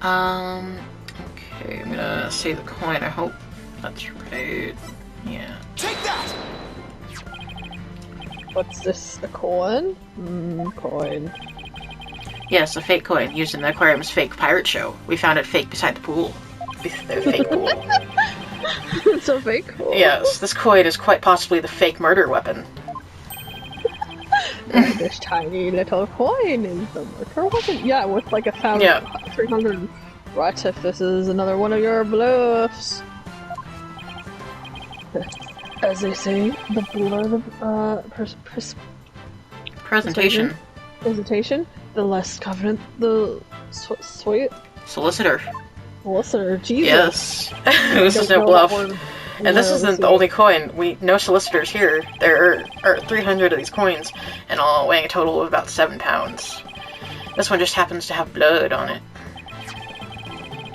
Okay, I'm gonna say the coin. I hope that's right. Yeah. Take that! What's this? A coin? Coin. Yes, a fake coin used in the aquarium's fake pirate show. We found it fake beside the pool. The fake pool. It's a fake coin. Yes, this coin is quite possibly the fake murder weapon. This tiny little coin is the murder weapon. Yeah, with like 300. Right, if this is another one of your bluffs. As they say, the blur Presentation. Presentation, the less confident the solicitor. Solicitor, Jesus. Yes. This is no bluff. And this isn't the only coin. No solicitors here. There are 300 of these coins, and all weighing a total of about 7 pounds. This one just happens to have blood on it.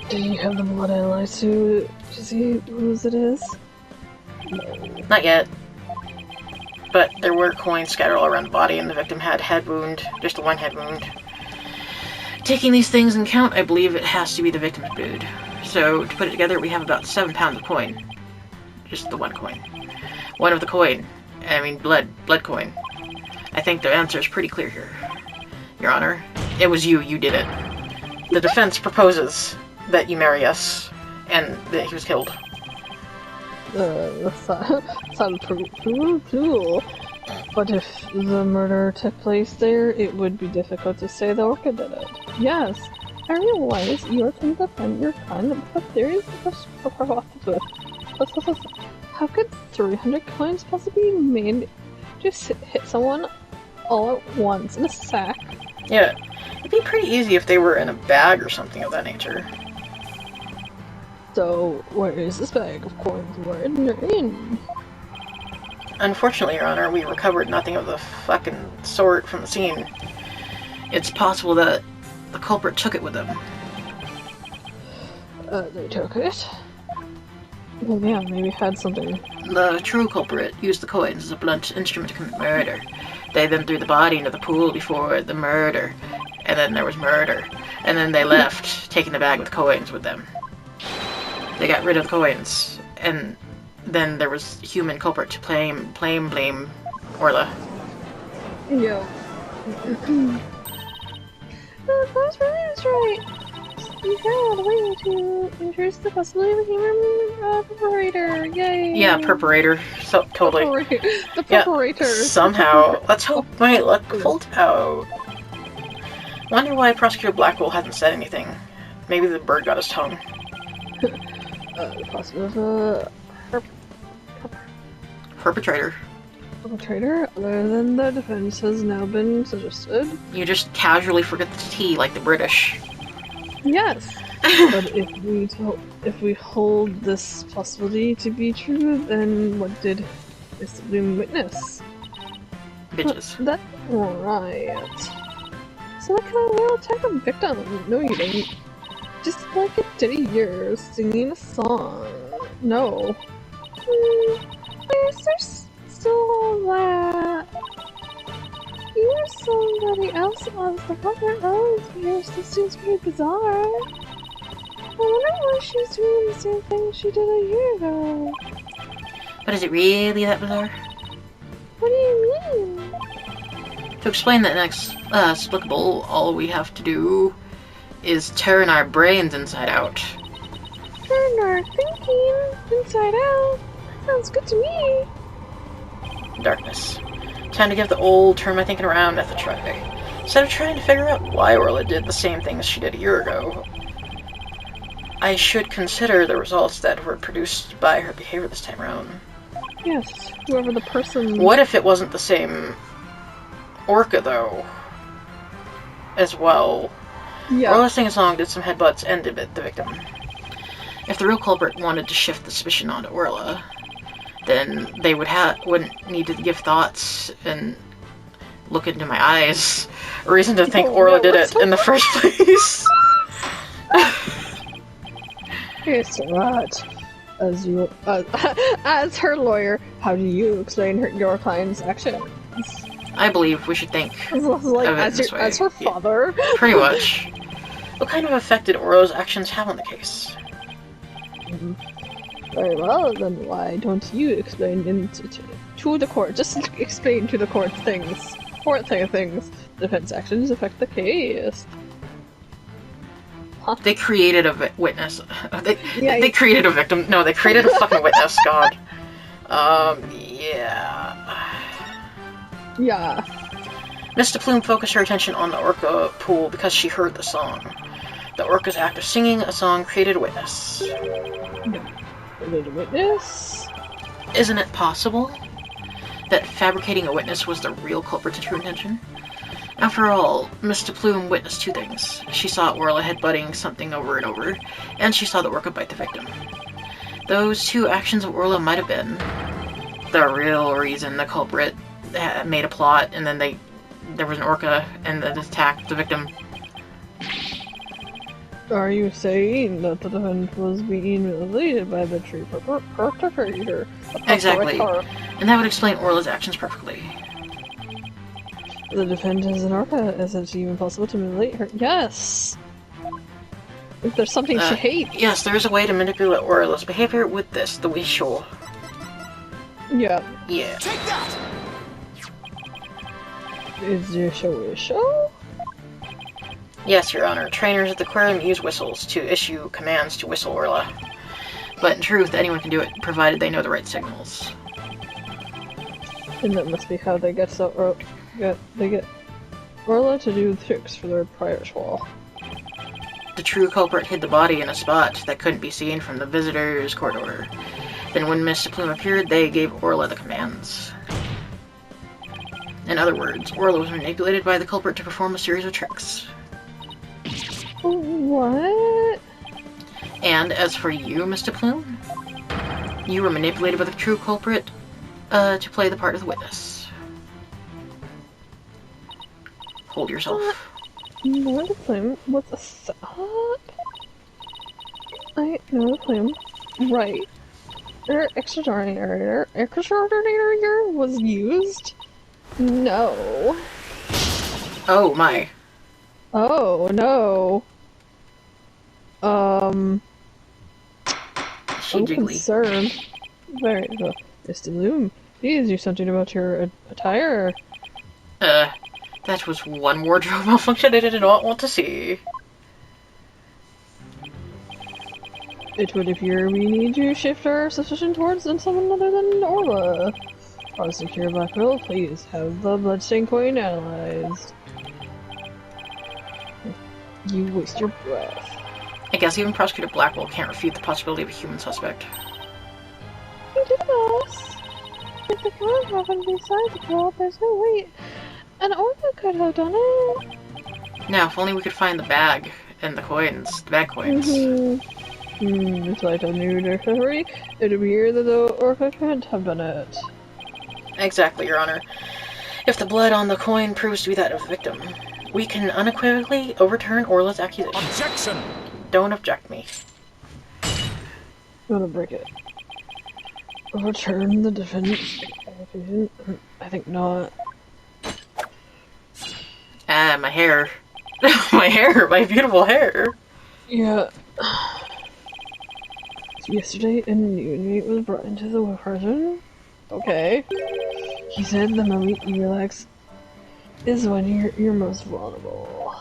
Do you have the blood analyzed to see whose it is? No. Not yet. But there were coins scattered all around the body, and the victim had head wound, just one head wound. Taking these things in count, I believe it has to be the victim's blood. So, to put it together, we have about 7 pounds of coin. Just the one coin. One of the coin. I mean, blood coin. I think the answer is pretty clear here. Your Honor, it was you did it. The defense proposes that you marry us, and that he was killed. Sounds pretty cool. But if the murder took place there, it would be difficult to say the Orca did it. Yes, I realize you are trying to defend your kind, but there is how could 300 coins possibly be made just hit someone all at once in a sack? Yeah, it'd be pretty easy if they were in a bag or something of that nature. So, where is this bag of coins? Where they're in? Unfortunately, Your Honor, we recovered nothing of the fucking sort from the scene. It's possible that the culprit took it with them. They took it? Well, yeah, maybe had something. The true culprit used the coins as a blunt instrument to commit murder. They then threw the body into the pool before the murder. And then there was murder. And then they left, taking the bag with coins with them. They got rid of the coins. And then there was human culprit to blame Orla. Yeah. That's right. You had a way to introduce the possibility of a human perforator. Yay! Yeah, perforator. So totally. The perforator. Yeah, somehow. Let's hope my luck holds out. Wonder why Prosecutor Blackwell hasn't said anything. Maybe the bird got his tongue. the possibility of a Perpetrator. perpetrator other than the defense has now been suggested. You just casually forget the T like the British. Yes. But if we hold this possibility to be true, then what did Mr. Bloom witness? Bitches. That's right. So what kind of little attack a victim? No, you didn't. Just like it did a year singing a song. No. Is there still all that? You or somebody else was the brother of yours. This seems pretty bizarre. I wonder why she's doing the same thing she did a year ago. But is it really that bizarre? What do you mean? To explain that inexplicable, all we have to do is turn our brains inside out. Turn our thinking inside out? Sounds good to me. Darkness. Time to give the old turn my thinking around method try. Instead of trying to figure out why Orla did the same thing as she did a year ago, I should consider the results that were produced by her behavior this time around. Yes, whoever the person... What if it wasn't the same Orca, though? As well. Yeah. Orla sang a song, did some headbutts, and did the victim. If the real culprit wanted to shift the suspicion onto Orla, then they wouldn't need to give thoughts and look into my eyes a reason to think Orla did it in the first place. Yes, right. As her lawyer, how do you explain your client's actions? I believe we should think Like, of it this way. as her father? Yeah, pretty much. What kind of effect did Orla's actions have on the case? Very well, then why don't you explain to the court? Just explain to the court things. Things. Defense actions affect the case. Huh? They created a witness. They created a victim. No, they created a fucking witness. God. Yeah. Yeah. Mr. Plume focused her attention on the Orca pool because she heard the song. The Orca's act of singing a song created a witness. Created a witness? Isn't it possible that fabricating a witness was the real culprit to true intention? After all, Mr. Plume witnessed two things. She saw Orla headbutting something over and over, and she saw the Orca bite the victim. Those two actions of Orla might have been the real reason the culprit made a plot, and then there was an Orca, and then attacked the victim. Are you saying that the defendant was being manipulated by the true perpetrator? Exactly. And that would explain Orla's actions perfectly. The defendant is an Orca. Is it even possible to manipulate her? Yes! If there's something she hates. Yes, there is a way to manipulate Orla's behavior with this, the Wisho. Yeah. Yeah. Take that! Is this a whistle? Yes, Your Honor. Trainers at the aquarium use whistles to issue commands to whistle Orla. But in truth, anyone can do it, provided they know the right signals. And that must be how they get Orla to do tricks for their prior wall. The true culprit hid the body in a spot that couldn't be seen from the visitor's corridor. Then when Mr. Plume appeared, they gave Orla the commands. In other words, Orla was manipulated by the culprit to perform a series of tricks. What? And as for you, Mr. Plume, you were manipulated by the true culprit to play the part of the witness. Hold yourself. No, the Plume was a stop. I know the Plume. Right. Extraordinary was used? No. Oh my. Oh, no. She I'm jiggly. concerned. Very well. Mr. Bloom, please do something about your attire. That was one wardrobe malfunction I did not want to see. It would appear we need to shift our suspicion towards someone other than Orla. Our secure black hole, please have the bloodstain coin analyzed. You waste your breath. I guess even Prosecutor Blackwell can't refute the possibility of a human suspect. He did this. If it can't happen beside the girl, there's no way an Orca could have done it. Now, if only we could find the bag and the coins. The bag coins. It's like a new discovery. It appears that the Orca can't have done it. Exactly, Your Honor. If the blood on the coin proves to be that of the victim, we can unequivocally overturn Orla's accusation. Objection! Don't object me. I'm gonna break it. Overturn the defendant's accusation? I think not. Ah, my hair. My hair, my beautiful hair. Yeah. Yesterday, a new inmate was brought into the prison. Okay. He said the moment you relax is when you're most vulnerable.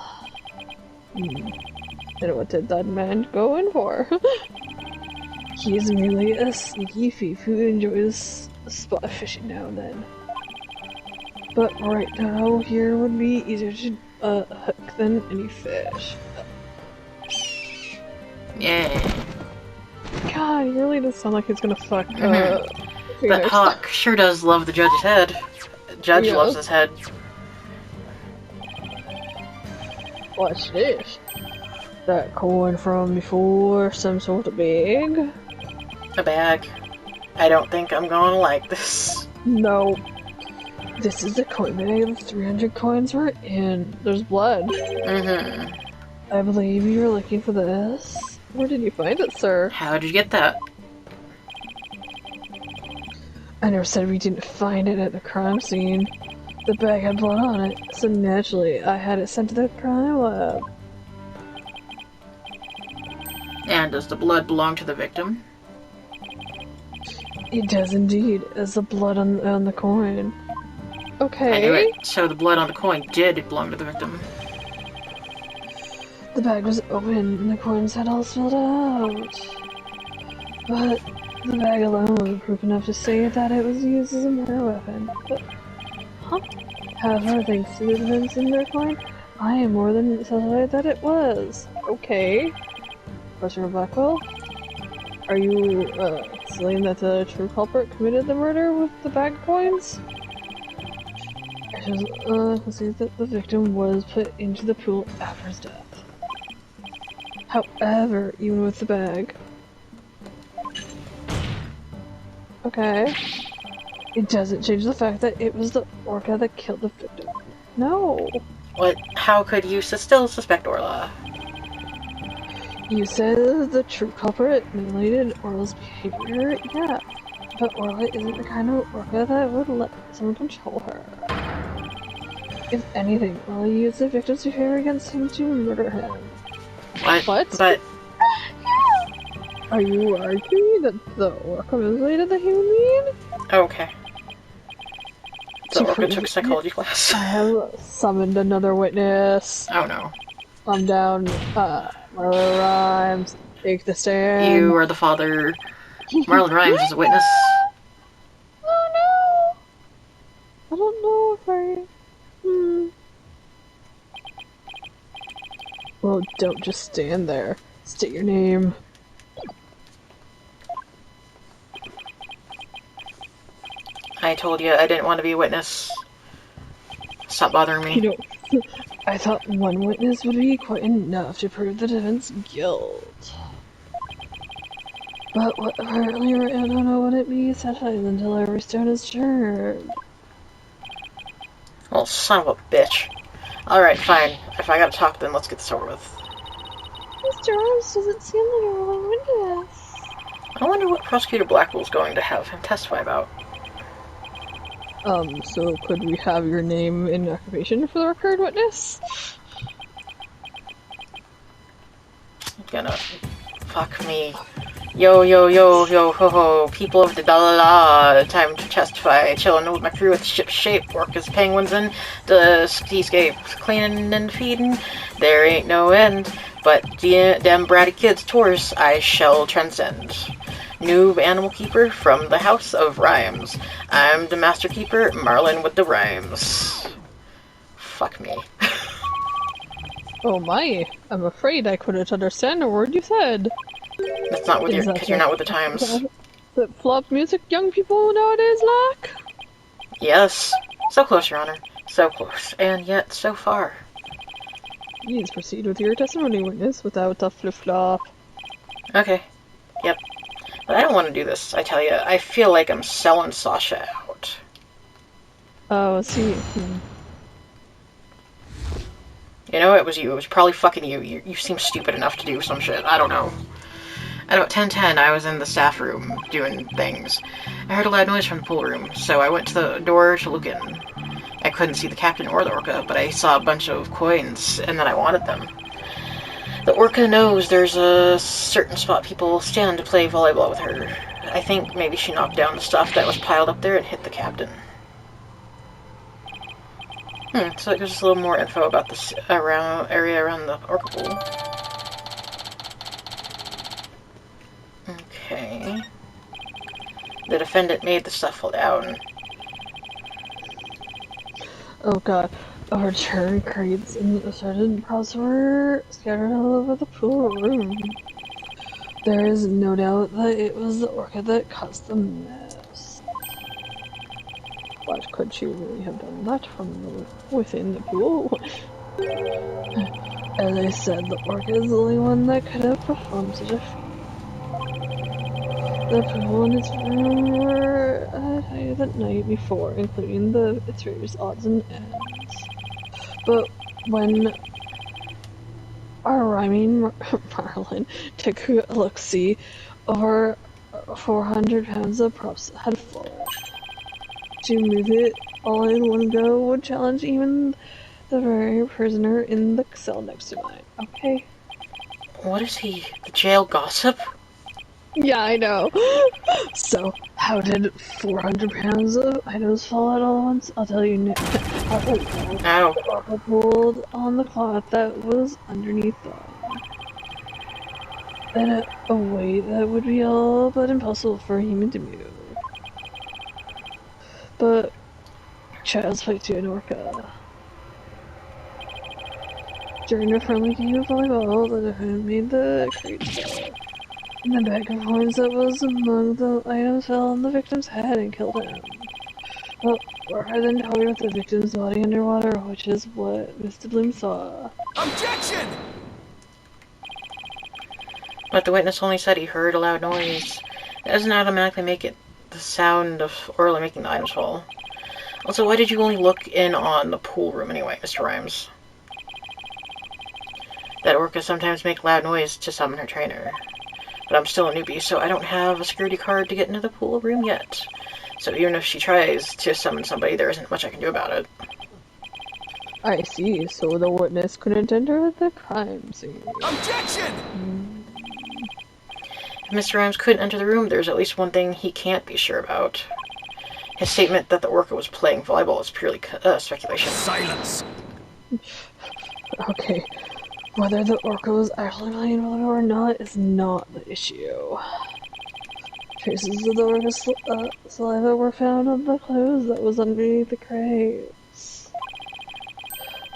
And what did that man go in for? He is merely a sneaky thief who enjoys spot fishing now and then. But right now, here would be easier to hook than any fish. Yeah. God, he really does sound like he's gonna fuck, That Phoenix. hawk sure does love the judge's head. Judge Yeah. loves his head. Watch this. That coin from before, some sort of bag? A bag. I don't think I'm gonna like this. No. This is the coin bag the 300 coins were in. There's blood. I believe you were looking for this. Where did you find it, sir? How did you get that? I never said we didn't find it at the crime scene. The bag had blood on it, so naturally I had it sent to the crime lab. And does the blood belong to the victim? It does indeed, as the blood on the coin. Okay. I knew it. So the blood on the coin did belong to the victim. The bag was open and the coins had all spilled out. But the bag alone wasn't proof enough to say that it was used as a murder weapon. But, however, thanks to the evidence in their coin, I am more than satisfied that it was. Okay. Professor Blackwell, are you saying that the true culprit committed the murder with the bag coins? I just see that the victim was put into the pool after his death. However, even with the bag... Okay. It doesn't change the fact that it was the orca that killed the victim. No! What? How could you still suspect Orla? You said the true culprit manipulated Orla's behavior? Yeah. But Orla isn't the kind of orca that would let someone control her. If anything, Orla used the victim's behavior against him to murder him. What? But... Are you arguing that the orca manipulated the human being? Okay. The orca took psychology class. I have summoned another witness. Oh no. I'm down, Marlon Rhymes, take the stand. You are the father. Marlon Rhymes is a witness. Oh no! I don't know if I... Well, don't just stand there. State your name. I told you I didn't want to be a witness. Stop bothering me. You know, I thought one witness would be quite enough to prove the defendant's guilt. But what apparently I don't know what it means until every stone is turned. Well, son of a bitch. Alright, fine. If I gotta talk, then let's get this over with. Mr. Arms doesn't seem like a willing witness. I wonder what Prosecutor Blackwell's going to have him testify about. So could we have your name and occupation for the record, witness? Gonna... Fuck me. Yo, yo, yo, yo, ho, ho. People of the da-la-la. Time to testify. Chillin' with my crew at the ship's shape. Orcas, penguins, and the seascape. Cleaning and feeding. There ain't no end. But them bratty kids' tours I shall transcend. Noob animal keeper from the House of Rhymes. I'm the master keeper, Marlin with the rhymes. Fuck me. Oh my, I'm afraid I couldn't understand a word you said. That's not with Is that because you're not with the times. flip-flop music young people nowadays lack? Yes. So close, Your Honor. So close. And yet so far. Please proceed with your testimony, witness, without the flip-flop. Okay. Yep. But I don't want to do this, I tell you. I feel like I'm selling Sasha out. Oh, see. You know, it was you. It was probably fucking you. You seem stupid enough to do some shit. I don't know. At about 10:10, I was in the staff room doing things. I heard a loud noise from the pool room, so I went to the door to look in. I couldn't see the captain or the orca, but I saw a bunch of coins, and then I wanted them. The orca knows there's a certain spot people stand to play volleyball with her. I think maybe she knocked down the stuff that was piled up there and hit the captain. So it gives us a little more info about this area around the orca pool. Okay. The defendant made the stuff fall down. Oh god. Our turn crates and assorted props were scattered all over the pool room. There is no doubt that it was the orca that caused the mess. But could she really have done that from within the pool? As I said, the orca is the only one that could have performed such a feat. The pool and its room were higher the night before, including its various odds and ends. But when our rhyming Marlin took a look-see, over 400 pounds of props had fallen. To move it all in one go would challenge even the very prisoner in the cell next to mine. Okay? What is he? The jail gossip? Yeah, I know. So, how did 400 pounds of items fall out all at once? I'll tell you now. Ow. I pulled on the cloth that was underneath them. Then a weight that would be all but impossible for a human to move. But child's play to an orca. During a friendly game of volleyball, the defendant made the crate fall. And the bag of coins that was among the items fell on the victim's head and killed him. Well, Orca then covered the victim's body underwater, which is what Mr. Bloom saw. Objection! But the witness only said he heard a loud noise. It doesn't automatically make it the sound of Orla making the items fall. Also, why did you only look in on the pool room anyway, Mr. Rhymes? That orca sometimes make loud noise to summon her trainer. But I'm still a newbie, so I don't have a security card to get into the pool room yet. So even if she tries to summon somebody, there isn't much I can do about it. I see, so the witness couldn't enter the crime scene. Objection! If Mr. Rhymes couldn't enter the room, there's at least one thing he can't be sure about. His statement that the orca was playing volleyball is purely speculation. Silence! Okay, whether the orca was actually playing volleyball or not is not the issue. Traces of the orca's saliva were found on the clothes that was underneath the crates.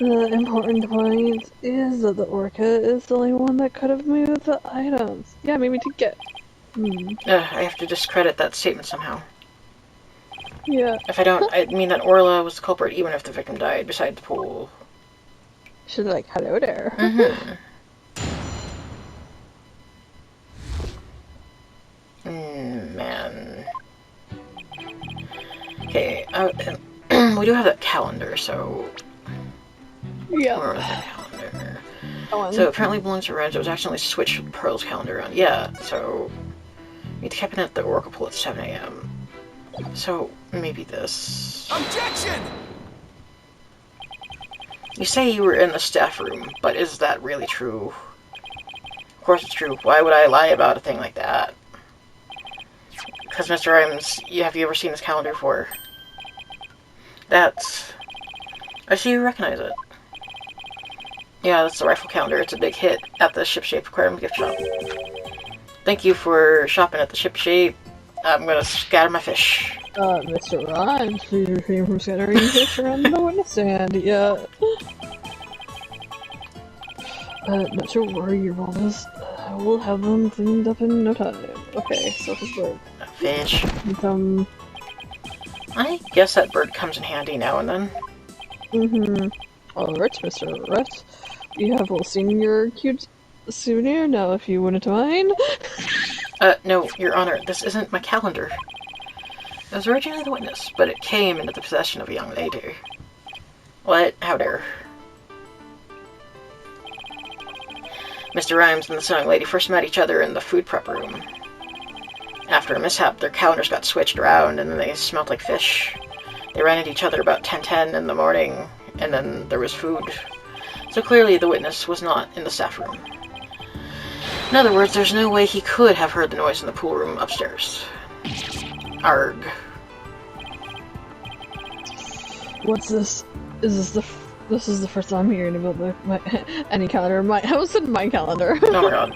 The important point is that the orca is the only one that could have moved the items. Yeah, maybe to get. I have to discredit that statement somehow. Yeah. If I don't, I mean that Orla was the culprit even if the victim died beside the pool. She's like, hello there. Man. Okay, we do have that calendar, so... Yeah. Where was that calendar? Oh, So, apparently belongs to Reg. It was actually switched with Pearl's calendar on. Yeah, so... Meet the captain at the Oracle Pool at 7 a.m. So, maybe this... Objection! You say you were in the staff room, but is that really true? Of course it's true. Why would I lie about a thing like that? Because, Mr. Rhymes, have you ever seen this calendar before? That's... I see you recognize it. Yeah, that's the rifle calendar. It's a big hit at the Ship Shape Aquarium gift shop. Thank you for shopping at the Ship Shape. I'm gonna scatter my fish. Mr. Rhymes, please refrain from scattering fish around the witness stand. Yeah. Not to worry your wellness. I will have them cleaned up in no time. Okay, so his bird. A fish. Some. I guess that bird comes in handy now and then. Alright, Mr. Wright. We have all seen your cute souvenir now, if you wouldn't mind. No, Your Honor, this isn't my calendar. It was originally the witness, but it came into the possession of a young lady. What? How dare? Mr. Rhymes and this young lady first met each other in the food prep room. After a mishap, their calendars got switched around and then they smelled like fish. They ran into each other about 10:10 in the morning, and then there was food. So clearly the witness was not in the staff room. In other words, there's no way he could have heard the noise in the pool room upstairs. Arg. What's this? This is the first time I'm hearing about any calendar. I almost said my calendar. Oh my god.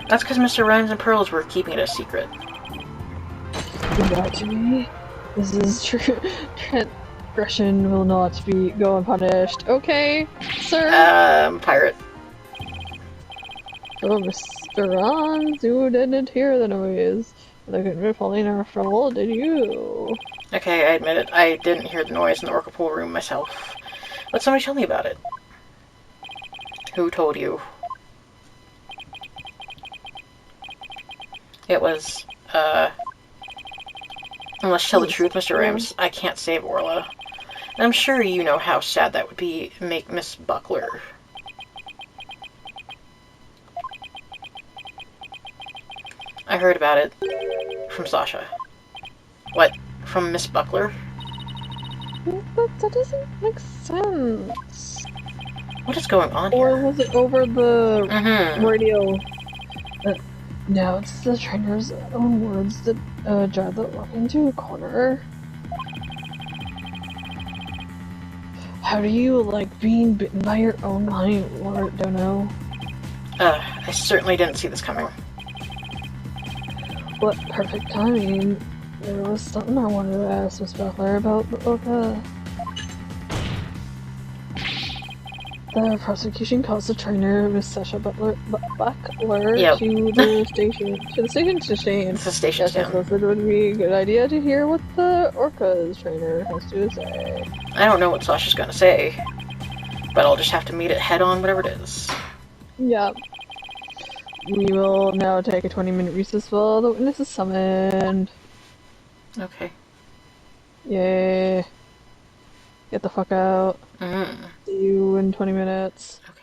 That's because Mr. Rhymes and Pearls were keeping it a secret. Come back to me. This is true. Transgression will not go unpunished. Okay, sir. Pirate. Oh, Mr. Rons, you didn't hear the noise. They couldn't be falling after all, did you? Okay, I admit it. I didn't hear the noise in the Orca pool room myself. But somebody tell me about it. Who told you? It was, unless you tell the truth, Mr. Rams, I can't save Orla. And I'm sure you know how sad that would be, make Miss Buckler. I heard about it from Sasha. What? From Miss Buckler? That doesn't make sense. What is going on Or here? was it over the radio? Mm-hmm. No, it's the trainer's own words that drive the rock into a corner. How do you like being bitten by your own hind wart, don't know? I certainly didn't see this coming. What perfect timing. There was something I wanted to ask Miss Buckler about the Orca. The prosecution calls the trainer, Miss Sasha Buckler, Yep. to the station. To the station to stay in. It's a station Yes, I stand. suppose it would be a good idea to hear what the Orca's trainer has to say. I don't know what Sasha's gonna say, but I'll just have to meet it head on, whatever it is. Yep. We will now take a 20-minute recess while the witness is summoned. Okay. Yay. Get the fuck out. Mm. See you in 20 minutes. Okay.